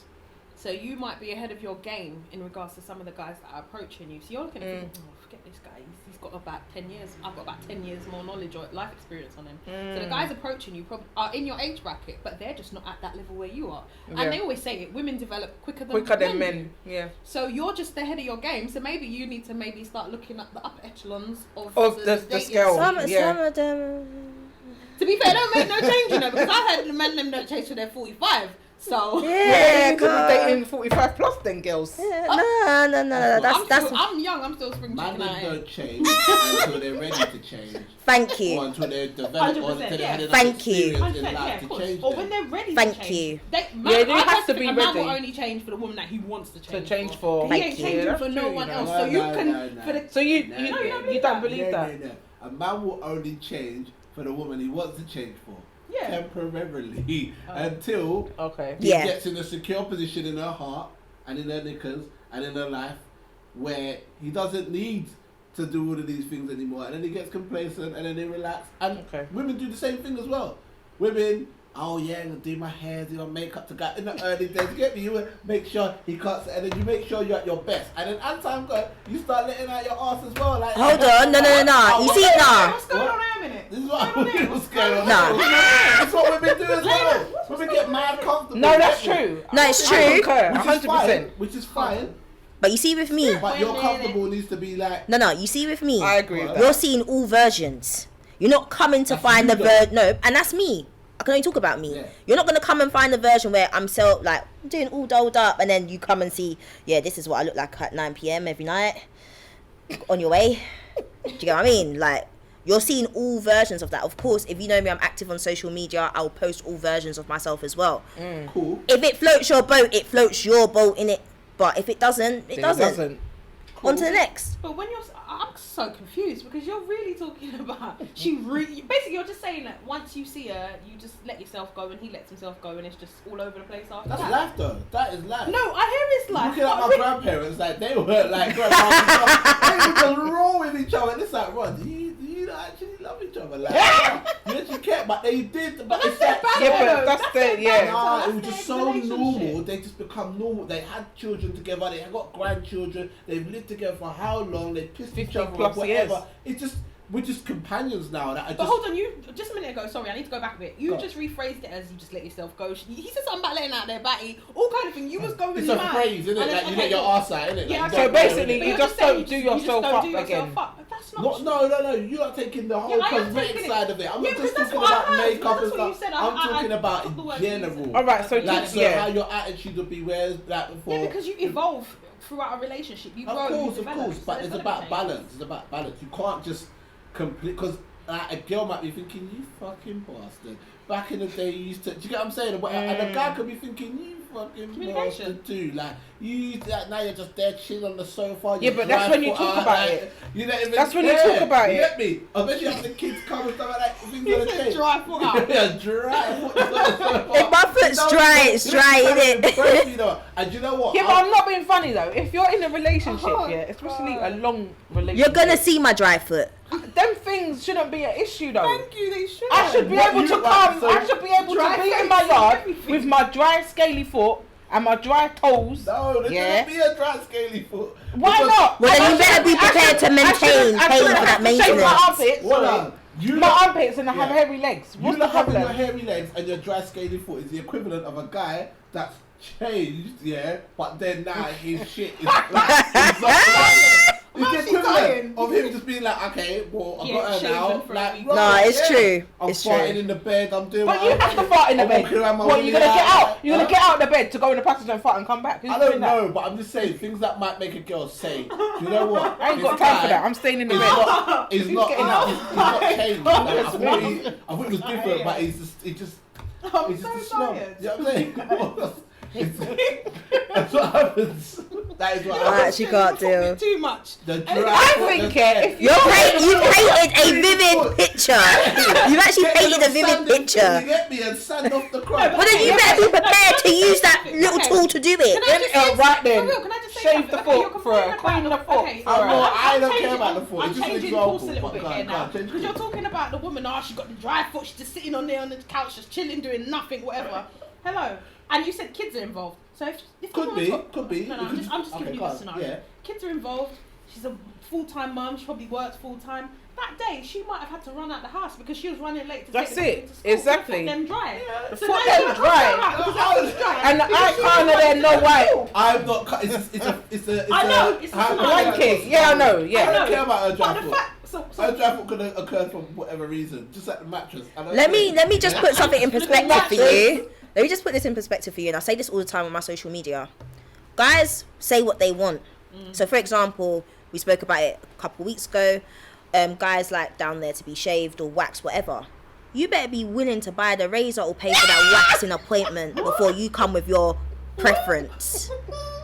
So you might be ahead of your game in regards to some of the guys that are approaching you. So you're looking at thinking, oh, forget this guy. He's got about 10 years. I've got about 10 years more knowledge or life experience on him. So the guys approaching you probably are in your age bracket, but they're just not at that level where you are. Yeah. And they always say it, women develop quicker than Quicker than do. men. Yeah. So you're just ahead of your game. So maybe you need to maybe start looking at the upper echelons of The dating scale. scene. Yeah. Some of them. To be fair, don't make no change, you know, because I heard the men them don't change till they're 45. So Yeah, You could be God. dating 45 plus then girls. Yeah, no. That's. I'm young. I'm still spring Man, chicken. they out don't here. change until they're ready to change. Thank Or you. until they're developed, or 100%, until they've yeah. had enough Thank you. experience in 100%, yeah, life of to course. change Or them. when they're ready Thank to change. you. They, Yeah, they I have personally to be think a man ready. will only change for the woman that he wants to change, change for. He ain't Thank you. changing That's for no true, one you know. else. No, So you no, can. no, no. For the, So you No, you, no, you, no, don't believe No, that? no. A man will only change for the woman he wants to change for. Yeah. Temporarily. Until Okay. he Yeah. gets in a secure position in her heart and in her knickers and in her life where he doesn't need to do all of these things anymore, and then he gets complacent and then they relax. And Okay. women do the same thing as well. Women, oh yeah, I'm gonna do my hair, do my makeup to guy in the early days. You get me? You make sure he cuts it, and then you make sure you're at your best. And then as time goes, you start letting out your ass as well. Like, Hold on, no. Oh, You see it now. What's going on here a minute? This is what what's going on. Nah. That's what women do as well. Women get mad comfortable. No, that's get me? true. No, it's I true. concur, Which is 100%. fine. Which is fine. But you see with me, But your comfortable needs to be like. no. You see with me, I agree with you're that. seeing all versions. You're not coming to That's find you the though. no, and that's me. I can only talk about me. Yeah. You're not gonna come and find the version where I'm I'm doing all dolled up, and then you come and see, yeah, this is what I look like at 9 p.m. every night. On your way. Do you get what I mean? Like, you're seeing all versions of that. Of course, if you know me, I'm active on social media. I'll post all versions of myself as well. Cool. If it floats your boat, it floats your boat in it. But if it doesn't, it doesn't. On to the next. But when I'm so confused because you're really talking about basically you're just saying that once you see her, you just let yourself go and he lets himself go and it's just all over the place after That's that. life though. That is life. No, I hear it's life. Looking at but my really- grandparents, like they were like grandparents, they would just roll with each other. And it's like, Rod, do you not actually love each other? Like, you actually care, but they did. But it's their like, bad Yeah, though. but that's their- their yeah. bad, nah, so it was that's just their so relationship. normal. They just become normal. They had children together. They got grandchildren. They've lived together for how long? They pissed each 50 other plus off, whatever. years. It's just we're just companions now. That are But just, hold on, you just a minute ago. Sorry, I need to go back a bit. You Go. just rephrased it as you just let yourself go. He said something about letting out their batty, all kind of thing. You was going. it's a mad. phrase, isn't it? And then- Like you okay, let your cool. arse out, innit? Yeah, Like, So don't basically, go you in just saying don't do you just yourself don't up do yourself again. up. But that's not. No. You're not taking the whole Yeah, I am cosmetic taking it. side of it. I'm Yeah, not because just that's talking what I about heard. makeup and That's what you stuff. said. I'm I talking took about the words general. you All right, so Like, so yeah. how your attitude would be, whereas that before. Yeah, because you evolve throughout a relationship. You grow. Of you course, develop. So but it's gotta about change. balance. It's about balance. You can't just complete because like, a girl might be thinking, you fucking bastard. Back in the day, you used to. Do you get what I'm saying? And a guy could be thinking, you fucking bastard too. Like, you used that, now you're just there chilling on the sofa. Yeah, but that's when you talk about it. You don't even That's when care. you talk about You it. get me? I bet you have the kids come and stuff like that. Things He gonna said change. dry foot out. Yeah, dry foot. If my foot's dry, it's dry, innit? And you know what? Yeah, but I'm not being funny though. If you're in a relationship, especially a long relationship, You're gonna see my dry foot. them things shouldn't be an issue though. Thank you, they should. I should be What able you to like, come. so I should be able dry to be in face my and yard everything. with my dry scaly foot and my dry toes. No, there's Yeah. gonna be a dry scaly foot. Why Because- not? Well, then I you better be shouldn't- I prepared to shouldn't- I maintain, shouldn't- I pay shouldn't for that have to shave maintenance. my armpits. Hold sorry. on. You My lot- armpits and I have Yeah. hairy legs. What's You the not having your problem? hairy legs and your dry scaly foot is the equivalent of a guy that's changed, yeah, but then now his shit is it's the actually equivalent dying. of him just being like, okay, well, I've Yeah, got her shaven now. for a Like, week. right, No, it's true. I'm It's farting true. in the bed, I'm doing But you have to fart in the I'm bed. walking around my What, you're gonna willy get out. out? You're gonna get out of the bed to go in the passage and fart and come back? Who's I doing don't that? know, but I'm just saying things that might make a girl say, you know what? I ain't This got time for guy that. I'm staying in the is bed. not, he's not, getting he's, out? he's not changed. Like, I thought it was different, but he's just I'm it's so just a snob. tired. You know what I'm saying? That's what happens. That is what I happens. actually can't deal. Too much. The I think if You painted a vivid picture. You've actually painted a vivid You picture. get me and sand off the crop. But then you better be prepared to use that little tool to do Can it. I just say, right then, for real, can I just say shave something? the Okay, you're foot for her, complaining clean the about foot okay, for her. I don't changing- care about the foot. I'm It's just an changing example. course a little bit Go on, here go on, now. change Because you're course. talking about the woman, she got the dry foot, she's just sitting on there on the couch, just chilling, doing nothing, whatever. Hello. And you said kids are involved. So if the Could woman's be, got- could be. No, It I'm could- just okay, giving you go the on, scenario. yeah. Kids are involved. She's a full-time mum. She probably works full-time. That day, she might have had to run out the house because she was running late to That's take the it. kids to school. Exactly. The foot them dry. The So foot now them you're dry. right, because that foot's dry. And Because I she can't was there no white. I'm not. It's a. I know, it's a how- scenario. Blanket. Yeah, I know. I Yeah. don't care about her But dry the foot. fact, Her dry foot could have occurred for whatever reason, just like the mattress. I don't Let care. me just put something in perspective for Mattress. you. Let me just put this in perspective for you, and I say this all the time on my social media. Guys say what they want. So, for example, we spoke about it a couple weeks ago. Guys like down there to be shaved or waxed, whatever. You better be willing to buy the razor or pay for that waxing appointment before you come with your preference.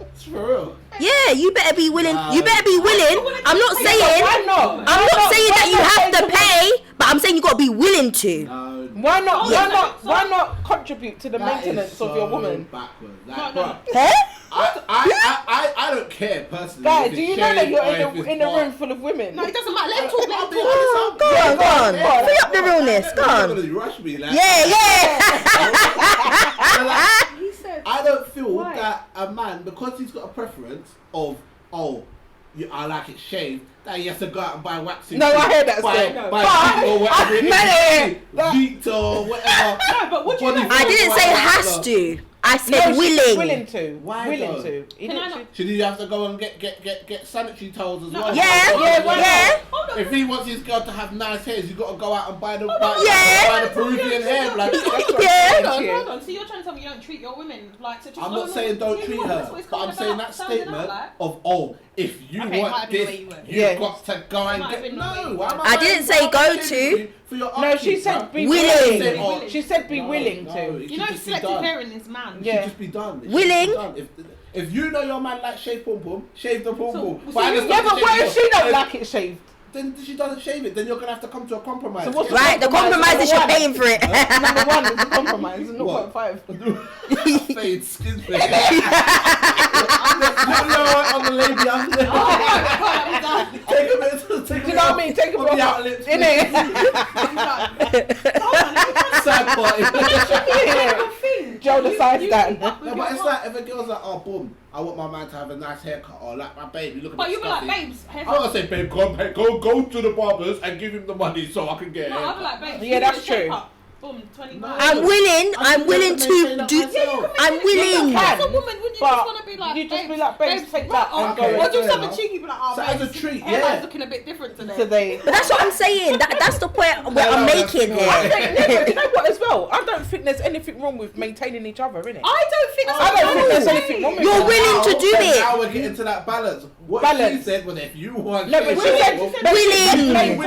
It's for real. Yeah, you better be willing. You better be willing. I'm not saying. Why not? I'm not saying that you have to pay, but I'm saying you gotta be willing to. No. Why not? Yeah. Why not contribute to the That is maintenance of your so woman? Backwards. No, Like, no. bruh, Huh? I don't care personally. Guys, if do it's you know that shaved you're or if in it's a not. room full of women? No, it doesn't matter. Let him talk. Let him I'll be talk. honest, Go on, go on. Free up the realness. Go You're not on. gonna rush me, like. Yeah, yeah. Like, He said. I don't feel Why? that a man, because he's got a preference of, I like it shaved, that he has to go out and buy waxing. No, I cream, heard that buy, still. buy But Vito or whatever it is. I- Vito or whatever. No, but what do you Body know? I didn't say whatever. has to. I No, said she's willing. willing to. Why willing though? to. He Can I literally- not? Should he have to go and get sanitary towels as No. well? Yeah, yeah. Hold on. If he wants his girl to have nice hairs, you got to go out and buy the Yeah. buy the Peruvian hair. Like, Yeah. Hold on, Yeah. hold on. So you're trying to tell me you don't treat your women like so just I'm go not on- saying don't Yeah, treat that's her, what it's but I'm coming saying about, that sounding out statement like. of if you Okay, want might have been this, the way you went. you've Yeah. got to go and Might have get. been the way No, you why am went. I didn't say go paying to. you for your No, upkeep, she said bruv? be Willing. willing. Say, oh, She said be no, willing no, to. it You should know, just be selective done. hearing is man. It Yeah. should just be done. It should Willing? just be done. If you know your man likes shave pom pom, shave the pom pom. so you- Yeah, but what if she don't like it shaved? Then she doesn't shave it. Then you're gonna have to come to a compromise. So what's Right, the compromise is you're paying for it. Number one is a compromise. It's What? 0.5. Fade, excuse me. on the lady after Take a bit. Take a Do you know what I mean? Take a on the bit outer lips. in it. Sad party. Joe the side stand. No, but it's like if a girl's like, oh, boom, I want my man to have a nice haircut, or like my baby, look at But me you be like, stuffy. babes, I'm gonna say, babe, go to the barbers and give him the money so I can get No, it. I'll be like, babes. Yeah, that's true. Boom, 20 No. bucks. I'm willing to do. I'm willing. As a woman, wouldn't you But just want to be like, you just be babes, like, babes, take that right, and go Or with do it. something cheeky, be like, oh, So babes, as a treat, hairline's yeah. looking a bit different today. Today. But that's what I'm saying. That's the point where No, I'm that's making not- I here. think, yeah, but you know what as well? I don't think there's anything wrong with maintaining each other, innit? I don't think that's I don't think there's okay. anything wrong with You're that. willing to do Now it. we're getting to that balance. What she balance. said was, if you want, No, but she said Willing.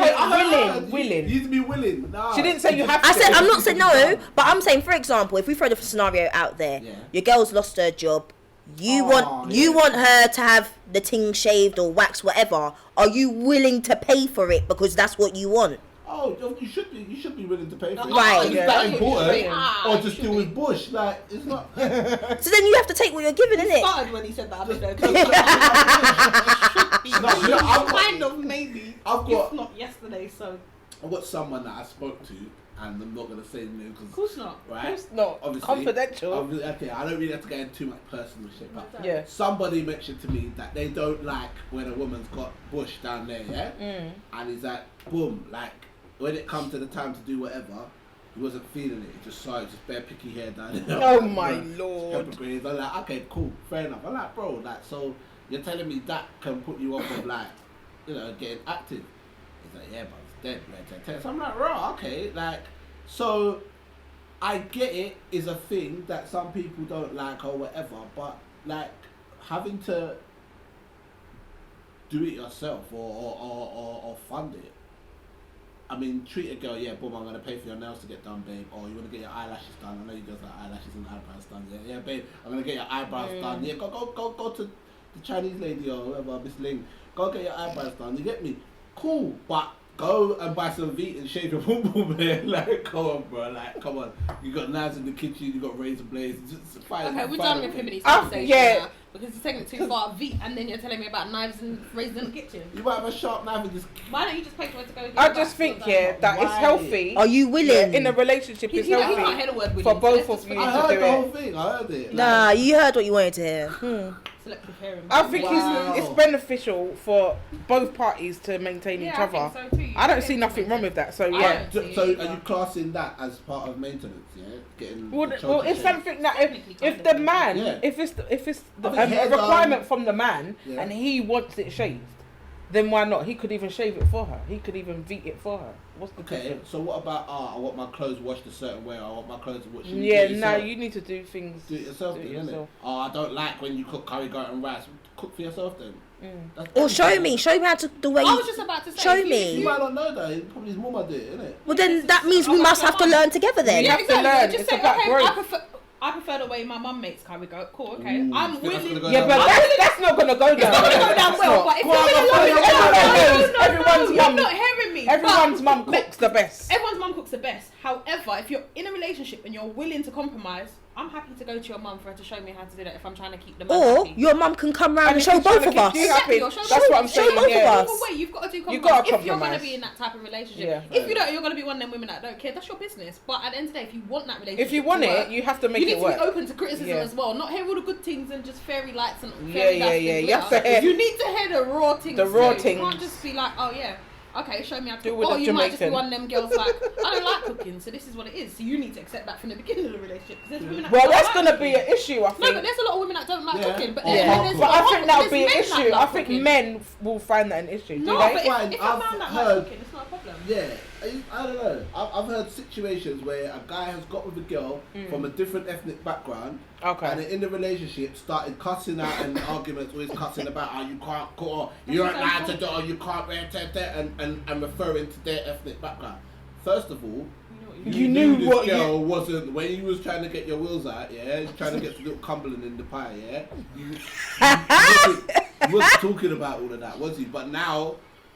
willing. You need to be willing. Nah. She didn't say you have to. I said, I'm not saying no, but I'm saying, for example, if we throw the scenario out there, Yeah. your girl's lost her job, you want her to have the ting shaved or waxed, whatever. Are you willing to pay for it because that's what you want? Oh, you should be. You should be willing to pay for it. Right. It's Yeah, that that's what you should important. be. Or just deal with bush. Like it's not. So then you have to take what you're given, innit? Started when he said that. I don't know. Kind of maybe. I've got- If not yesterday, so. I've got someone that I spoke to, and I'm not gonna say the name Of because course not. right. It's not Obviously, confidential. Okay, I don't really have to get into too much personal shit, but Yeah. somebody mentioned to me that they don't like when a woman's got bush down there, yeah? And he's like, boom, like, when it comes to the time to do whatever, he wasn't feeling it. He just saw it, just bare picky hair down there. Oh my Pepper lord. greens. I'm like, okay, cool, fair enough. I'm like, bro, like, so you're telling me that can put you off of, like, you know, getting active? He's like, yeah, but it's dead, man. So I'm like, right, okay, like, so I get it is a thing that some people don't like or whatever, but like having to do it yourself or fund it. I mean, treat a girl, yeah, boom, I'm gonna pay for your nails to get done, babe. Or you wanna get your eyelashes done. I know you guys like eyelashes and eyebrows done. Yeah, babe, I'm gonna get your eyebrows done. Yeah, go to the Chinese lady or whoever, Miss Ling. Go get your eyebrows done. You get me? Cool, but go and buy some Veet and shave your boom boom hair. Like, come on, bro. Like, come on. You got knives in the kitchen. You got razor blades. Just find. Okay, we're find done a with way. him in his Oh, conversation yeah. now, because he's taking it too far. And then you're telling me about knives and razors in the kitchen. You might have a sharp knife and just. Why don't you just pay for it to go and get I it just back? think, What's yeah, that that it's Why? healthy. Are you willing? Yeah, in a relationship, He it's can't hear healthy the word willing, for so both let's of just you forget I to heard do the whole it. thing. I heard it. Nah, you heard what you wanted to hear. selective hearing. I think Wow. it's beneficial for both parties to maintain each I other. think so too. I don't see nothing wrong with that. So yeah. So are you classing that as part of maintenance? Yeah, getting. Well, the well, children it's shaved? something that Technically if kind the of. man, Yeah. if it's I think a hair requirement done- from the man Yeah. and he wants it shaved, then why not? He could even shave it for her. He could even Veet it for her. What's the Okay, difference? so what about I want my clothes washed a certain way? I want my clothes washed. Yeah, no, you need to do things. do it yourself, do it then, innit? yourself. Oh, I don't like when you cook curry goat and rice. Cook for yourself then. That's Or show everything. me how to the way I you. was just about to say. Show if you- me. You might not know that. Probably his mama did it, innit? Well, then that means we must have to learn together then. Yeah. Yeah, have to exactly. learn. Just It's say, about okay, growth. I prefer the way my mum makes curry goat. Cool, okay. Ooh, I'm you think that's willing. gonna go Yeah, but down that's not gonna go down. It's not gonna go down It's well, not. but if Go on, you're go on, willing, go on, go on. Everyone's you're mum- not hearing me. Everyone's but- mum cooks the best. Everyone's mum cooks the best. However, if you're in a relationship and you're willing to compromise, I'm happy to go to your mum for her to show me how to do that if I'm trying to keep the man Or happy. your mum can come round and if show you're trying both to of keep us. you happy, Exactly, or show that's what I'm both saying. of Yeah. us. Either way, you've got to do You compromise. gotta If you're going compromise. to be in that type of relationship, Yeah. if you don't, you're going to be one of them women that don't care. That's your business. But at the end of the day, if you want that relationship, If you want to it, work, you have to make you need it to work. be open to criticism Yeah. as well. Not hear all the good things and just fairy lights and Yeah, fairy yeah, dust and yeah. You glitter. have to hear- You need to hear the raw things. The raw too. things. You can't just be like, oh yeah. Okay, show me how to Do cook. with Or a you might just be Jamaican. one of them girls like, I don't like cooking, so this is what it is. So you need to accept that from the beginning of the relationship. 'Cause there's women that Well, don't that's like gonna cooking. be an issue, I No, think. but there's a lot of women that don't like Yeah. cooking. But Yeah. then there's But I think that'll there's be an men that issue. love I think cooking. men will find that an issue. Do No, they? but Fine, if a I've man that heard- likes cooking, it's not a problem. Yeah, I don't know. I've heard situations where a guy has got with a girl from a different ethnic background, Okay. and in the relationship started cussing out and arguments, always cussing about how you can't cook or you're not allowed to do or you can't wear and referring to their ethnic background. First of all, You knew this what girl wasn't when you was trying to get your wheels out, yeah, trying to get some little Cumberland in the pie, yeah. You wasn't talking about all of that, was he? But now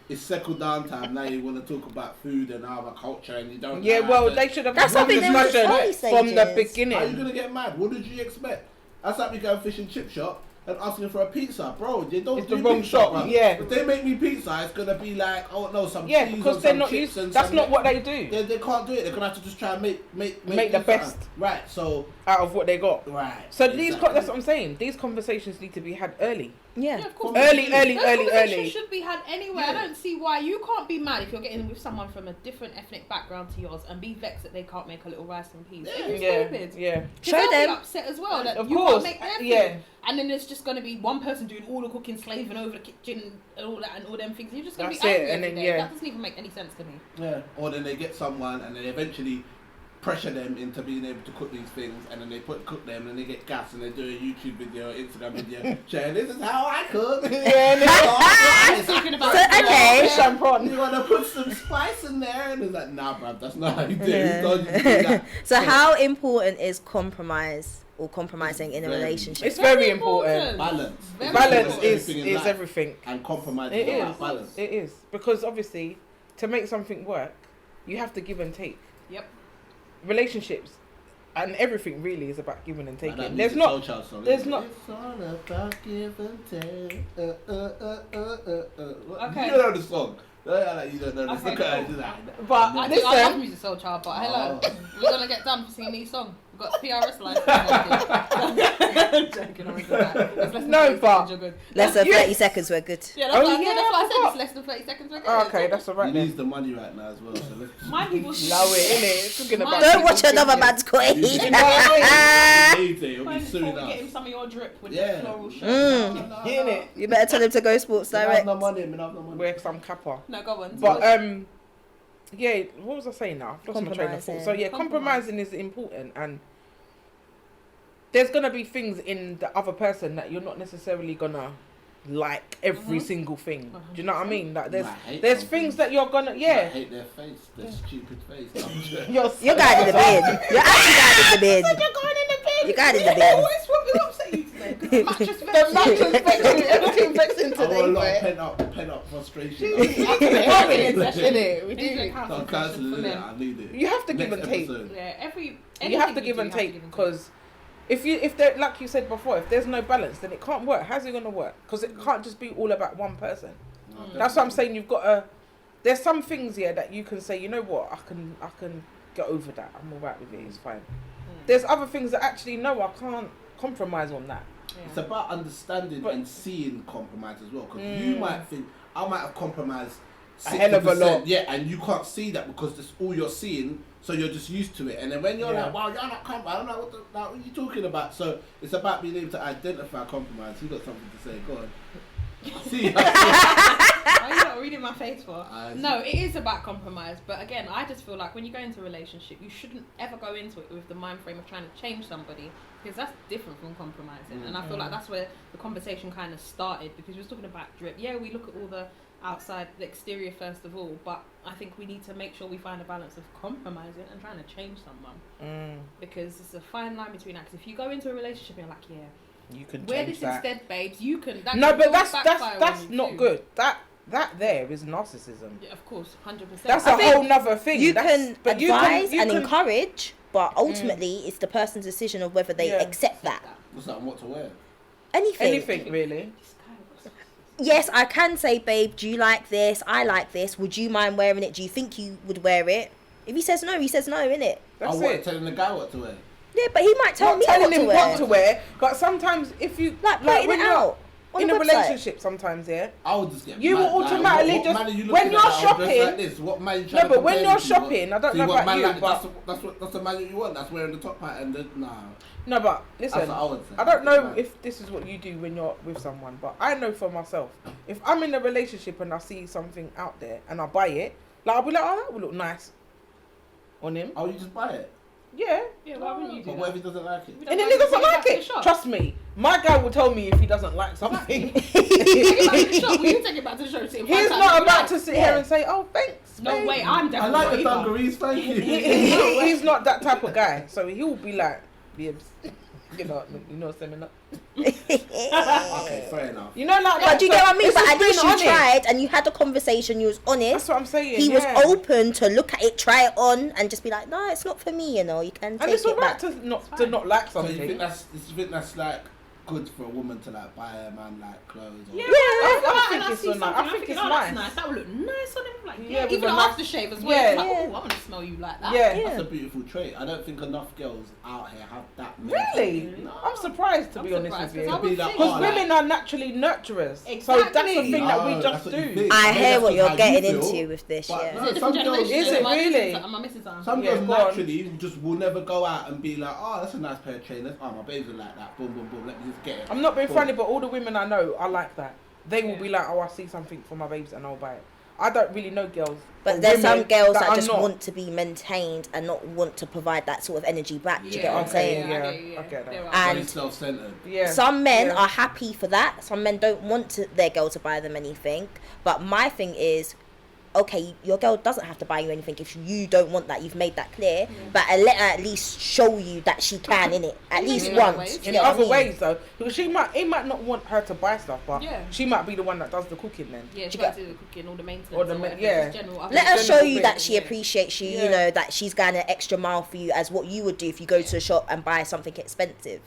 it's settled down time. Now you want to talk about food and our culture, and you don't. Yeah, know well, how they to- should have That's had a something they were discussion early from the stages. How you beginning. gonna get mad? What did you expect? That's like me going fish and chip shop and asking for a pizza, bro. They don't It's do the wrong pizza, shop, bro. yeah. If they make me pizza, it's gonna be like, oh no, some Yeah, cheese because and they're some not chips used. and That's some not what they do. They can't do it. They're gonna have to just try and make Make the pizza. best. Right. So Out of what they got. right. So exactly. that's what I'm saying. These conversations need to be had early. Yeah. Yeah, of course. Early, Those conversations early. should be had anyway. I Yeah. don't see why you can't be mad if you're getting with someone from a different ethnic background to yours and be vexed that they can't make a little rice and peas. Yeah. It's Yeah, stupid. yeah. 'Cause Show they'll them. be upset as well that Of you course, can't make their food. yeah. And then there's just going to be one person doing all the cooking, slaving over the kitchen and all that and all them things. You're just going to That's be it, angry and every then, day. yeah. That doesn't even make any sense to me. Yeah. Or then they get someone and then eventually pressure them into being able to cook these things, and then they cook them, and they get gas, and they do a YouTube video, Instagram video, sharing this is how I cook. I'm talking about okay. Champagne. You want to put some spice in there, and it's like, nah, bruv, that's not how you do it. Who told you to do that? So how important is compromise or compromising in a Very. relationship? It's very important. Balance. Very Balance important. is Everything in life. everything. And compromise It is is. about balance. It is because obviously, to make something work, you have to give and take. Yep. Relationships and everything really is about giving and Like that taking. There's Music not. Soul Child song, there's isn't it? not- It's all about give and take. Okay. You don't know the song. You don't know the Okay, song. Look at her cool. do that. But I love listen, Music Soul Child, but hello. Oh. We're gonna get done for singing these songs. We've got PRS live. I'm joking, I'm joking. It's less than No, 30 but- seconds, you're good. Less than Yeah. 30 seconds, we're good. Yeah, that's Oh, what I yeah, said. That's why I I said forgot. it's less than 30 seconds. We're good. oh, okay, that's He alright needs then. the money right now as well. So let's My people Love it, innit? Talking about Don't people's watch another business. man's coin. You know what I He needs it. He'll be Before suing we get him us. some of your drip with Yeah. the floral shirt. Innit? You better tell him to go Sports Me have Direct. no money. Me have no money. Wear some kappa. No, go on. But yeah, what was I saying now? I've lost my train of thought. So yeah, compromising is important, and there's gonna be things in the other person that you're not necessarily gonna like every single thing. Do you know what I mean? Like You might hate there's some things that you're gonna You might yeah. hate their face, their stupid face. I'm sure. You're guy in the bin. You're actually guy in the bin. You're going in the bin. You're guy in the bin. What upset you today? Mattress The mattress vexing, everything vexing I today, want a lot boy. of pent up frustration. Innit? We do. So I'm cancelling it. I need it. You have to give Next and take. episode. Yeah, You have to give and take because if there, like you said before, if there's no balance, then it can't work. How's it gonna work? Because it can't just be all about one person. No, That's what I'm saying. You've got to. There's some things here that you can say, you know what, I can get over that. I'm alright with it. It's fine. There's other things that actually no, I can't compromise on that. It's about understanding But- and seeing compromise as well. Because you might think I might have compromised A hell of a 60%, lot. yeah, and you can't see that because that's all you're seeing. So you're just used to it, and then when you're Yeah. like, "Wow, you're not compromised," I'm like, what are you talking about?" So it's about being able to identify compromise. You got something to say? Go on. See, Why are you not reading my face for? I No, it is about compromise. But again, I just feel like when you go into a relationship, you shouldn't ever go into it with the mind frame of trying to change somebody because that's different from compromising. And I feel like that's where the conversation kind of started because we was talking about drip. Yeah, we look at all the outside, the exterior first of all, but I think we need to make sure we find a balance of compromising and trying to change someone because it's a fine line between acts. If you go into a relationship and you're like, yeah, You can wear change this that. instead, babes. You can. That No, can but always backfire that's on you not too. good. That there is narcissism. Yeah, of course, 100%. That's I a think whole nother thing. You That's- can but advise you and can- encourage, but ultimately it's the person's decision of whether they Yeah. accept that. what's that? What to wear? Anything. anything really. This guy was- Yes, I can say, babe, do you like this? I like this. Would you mind wearing it? Do you think you would wear it? If he says no, he says no, innit? That's what, it. telling the guy what to wear. Yeah, but he might tell Not me telling what to him wear. what to wear, but sometimes if you Like pointing when it you're out on in the a website. relationship, sometimes I would just get. You mad, will like, automatically what just- man are you when looking you're at? I'm dressed shopping- like this. What man you No, trying to but when compare you're me to? shopping, I don't See, know what about man you, like, but that's the man that you want. That's wearing the top hat and the nah. no, but listen, That's what I would say. I don't know Right. if this is what you do when you're with someone, but I know for myself, if I'm in a relationship and I see something out there and I buy it, like I'll be like, oh, that would look nice on him. Oh, you just buy it. Yeah. Yeah, why wouldn't you do But that? what if he doesn't like it? We And don't then mind he doesn't taking like back to the it. shop. Trust me, my guy will tell me if he doesn't like something. Take it back to the shop. We can take it back to the shop. See if He's I can't not do about that. to sit Yeah. here and say, oh, thanks. No babe." way, I'm I definitely like the not either. dungarees, thank you. He's not that type of guy. So he'll be like, "Babes, you know, seminar. Okay, fair enough. You know, like. But do you so get what I mean? it's But just at least being you honest. tried and you had a conversation, you was honest. That's what I'm saying. He was yeah. open to look at it, try it on, and just be like, no, it's not for me, you know. You can And take it's it alright back. to not like So something. you think that's like good for a woman to like buy a man like clothes? Or Yeah, I think and it's see so nice. something, I I'm think thinking, it's oh, that's nice. That would look nice on him. Like, Yeah, yeah, with even a an nice- aftershave as well. Yeah. It's like, Yeah. oh, I want to smell you like that. Yeah. That's a beautiful trait. I don't think enough girls out here have that. Really? mentality. I'm surprised to I'm be honest surprised, with 'cause I you. would Be like, think- Because oh, women are naturally nurturers. So that's the Exactly. thing that we No, just that's what you do. think. I Maybe hear that's what just you're how you getting feel, into with this, but yeah. no, Is it some different girls- generation? Is it Am I missing really? something? Am I missing something? Some Yeah, girls go on. naturally just will never go out and be like, oh, that's a nice pair of trainers. Oh, my babes are like that. Boom, boom, boom. Let me just get it. I'm not being Boom. funny, but all the women I know are like that. They will Yeah. be like, oh, I see something for my babes and I'll buy it. I don't really know girls. But there's some women girls that are just not. want to be maintained and not want to provide that sort of energy back. Do you get what I'm okay, saying? yeah. I get you, I get that. There are. And- Very self-centered. Yeah. Some men Yeah. are happy for that. Some men don't want their girl to buy them anything. But my thing is, okay, your girl doesn't have to buy you anything if you don't want that. You've made that clear. But let her at least show you that she can, innit? At Yeah, least in other once. ways. do you In get what I other mean? ways though, because he might not want her to buy stuff, but Yeah. she might be the one that does the cooking then. Yeah, she you got to do the cooking, all the maintenance, Or the whatever, yeah. just general. Let her General show you bit, that she yeah. appreciates you, Yeah. you know, that she's going an extra mile for you as what you would do if you go to a shop and buy something expensive.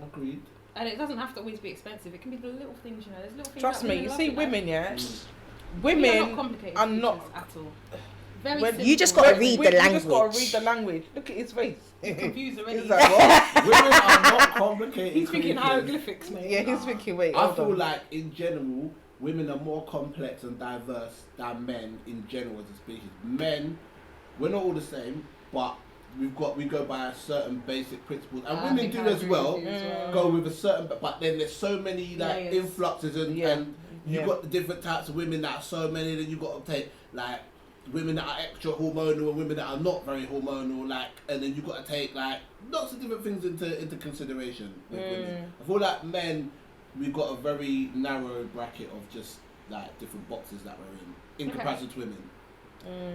Agreed. And it doesn't have to always be expensive. It can be the little things, you know. There's little things. Trust that me, women you love, see know. women, yeah? Women are not Women complicated are creatures not. at all. Very When- simple. You just gotta very read the You just gotta language. read the language. Look at his face. confused already. He's like, what? Women are not complicated. He's thinking creatures. hieroglyphics, mate. Yeah, he's thinking, wait, I hold feel on. like in general, women are more complex and diverse than men in general as a species. Men, we're not all the same, but we go by a certain basic principles, and I women think do I as agree well. with you as well. Go with a certain, but then there's so many like Layers. influxes and Yeah. you Yeah. got the different types of women that are so many. Then you got to take like women that are extra hormonal and women that are not very hormonal, like, and then you got to take like lots of different things into consideration with women. I feel like men, we've got a very narrow bracket of just like different boxes that we're in Okay. comparison to women.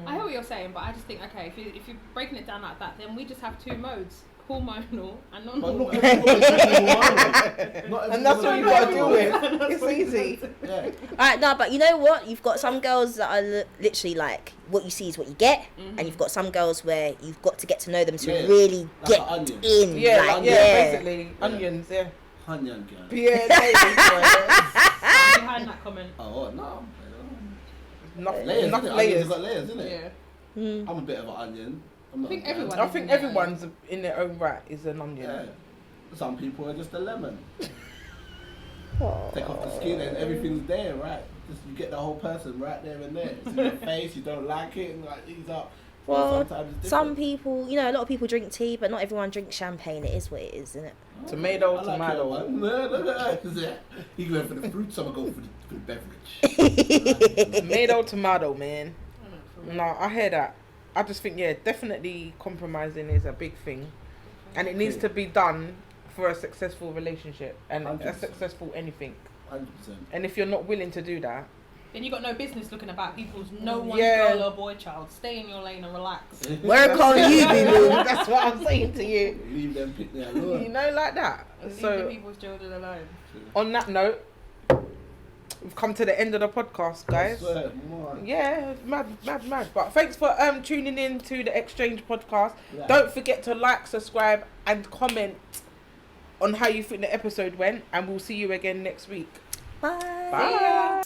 I hear what you're saying, but I just think, okay, if you're breaking it down like that, then we just have two modes: hormonal and But not non-hormonal. everyone is hormonal. Not And that's what everyone you is gotta deal hormonal. with. It's easy. Yeah. Alright, no, but you know what? You've got some girls that are literally like, what you see is what you get. And you've got some girls where you've got to get to know them to Yeah, really like get an onion. in. Yeah, like, like, yeah, basically. Onions, yeah. Hanyan girl. Yeah, there you go. Behind that comment. Oh no. Enough, Layers, enough innit? Onions layers. have got layers, isn't it? Yeah. Mm. I'm a bit of an onion. I'm not I think a girl. everyone- I think everyone's in their own right is an onion. Yeah. Some people are just a lemon. Aw. Take off the skin and everything's there, right? Just you get the whole person right there and there. It's in your face. You don't like it, and like these are. Well, sometimes it's some different. people, you know, a lot of people drink tea, but not everyone drinks champagne. It is what it is, isn't it? Tomato, I like tomato. it, man. No, no. He going for the fruit, some go for the beverage. Tomato, man. No, I hear that. I just think, yeah, definitely compromising is a big thing. And it needs to be done for a successful relationship and a 100%. successful anything. 100%. And if you're not willing to do that, Then you got no business looking about people's no one's Yeah. girl or boy child. Stay in your lane and relax. Work on you, boo. that's what I'm saying to you. Leave them pick their You alone. know, like that. Leave the So, people's children alone. on that note, we've come to the end of the podcast, guys. I swear, man. Yeah, mad. But thanks for tuning in to the Exchange podcast. Yeah. Don't forget to like, subscribe, and comment on how you think the episode went. And we'll see you again next week. Bye. Bye.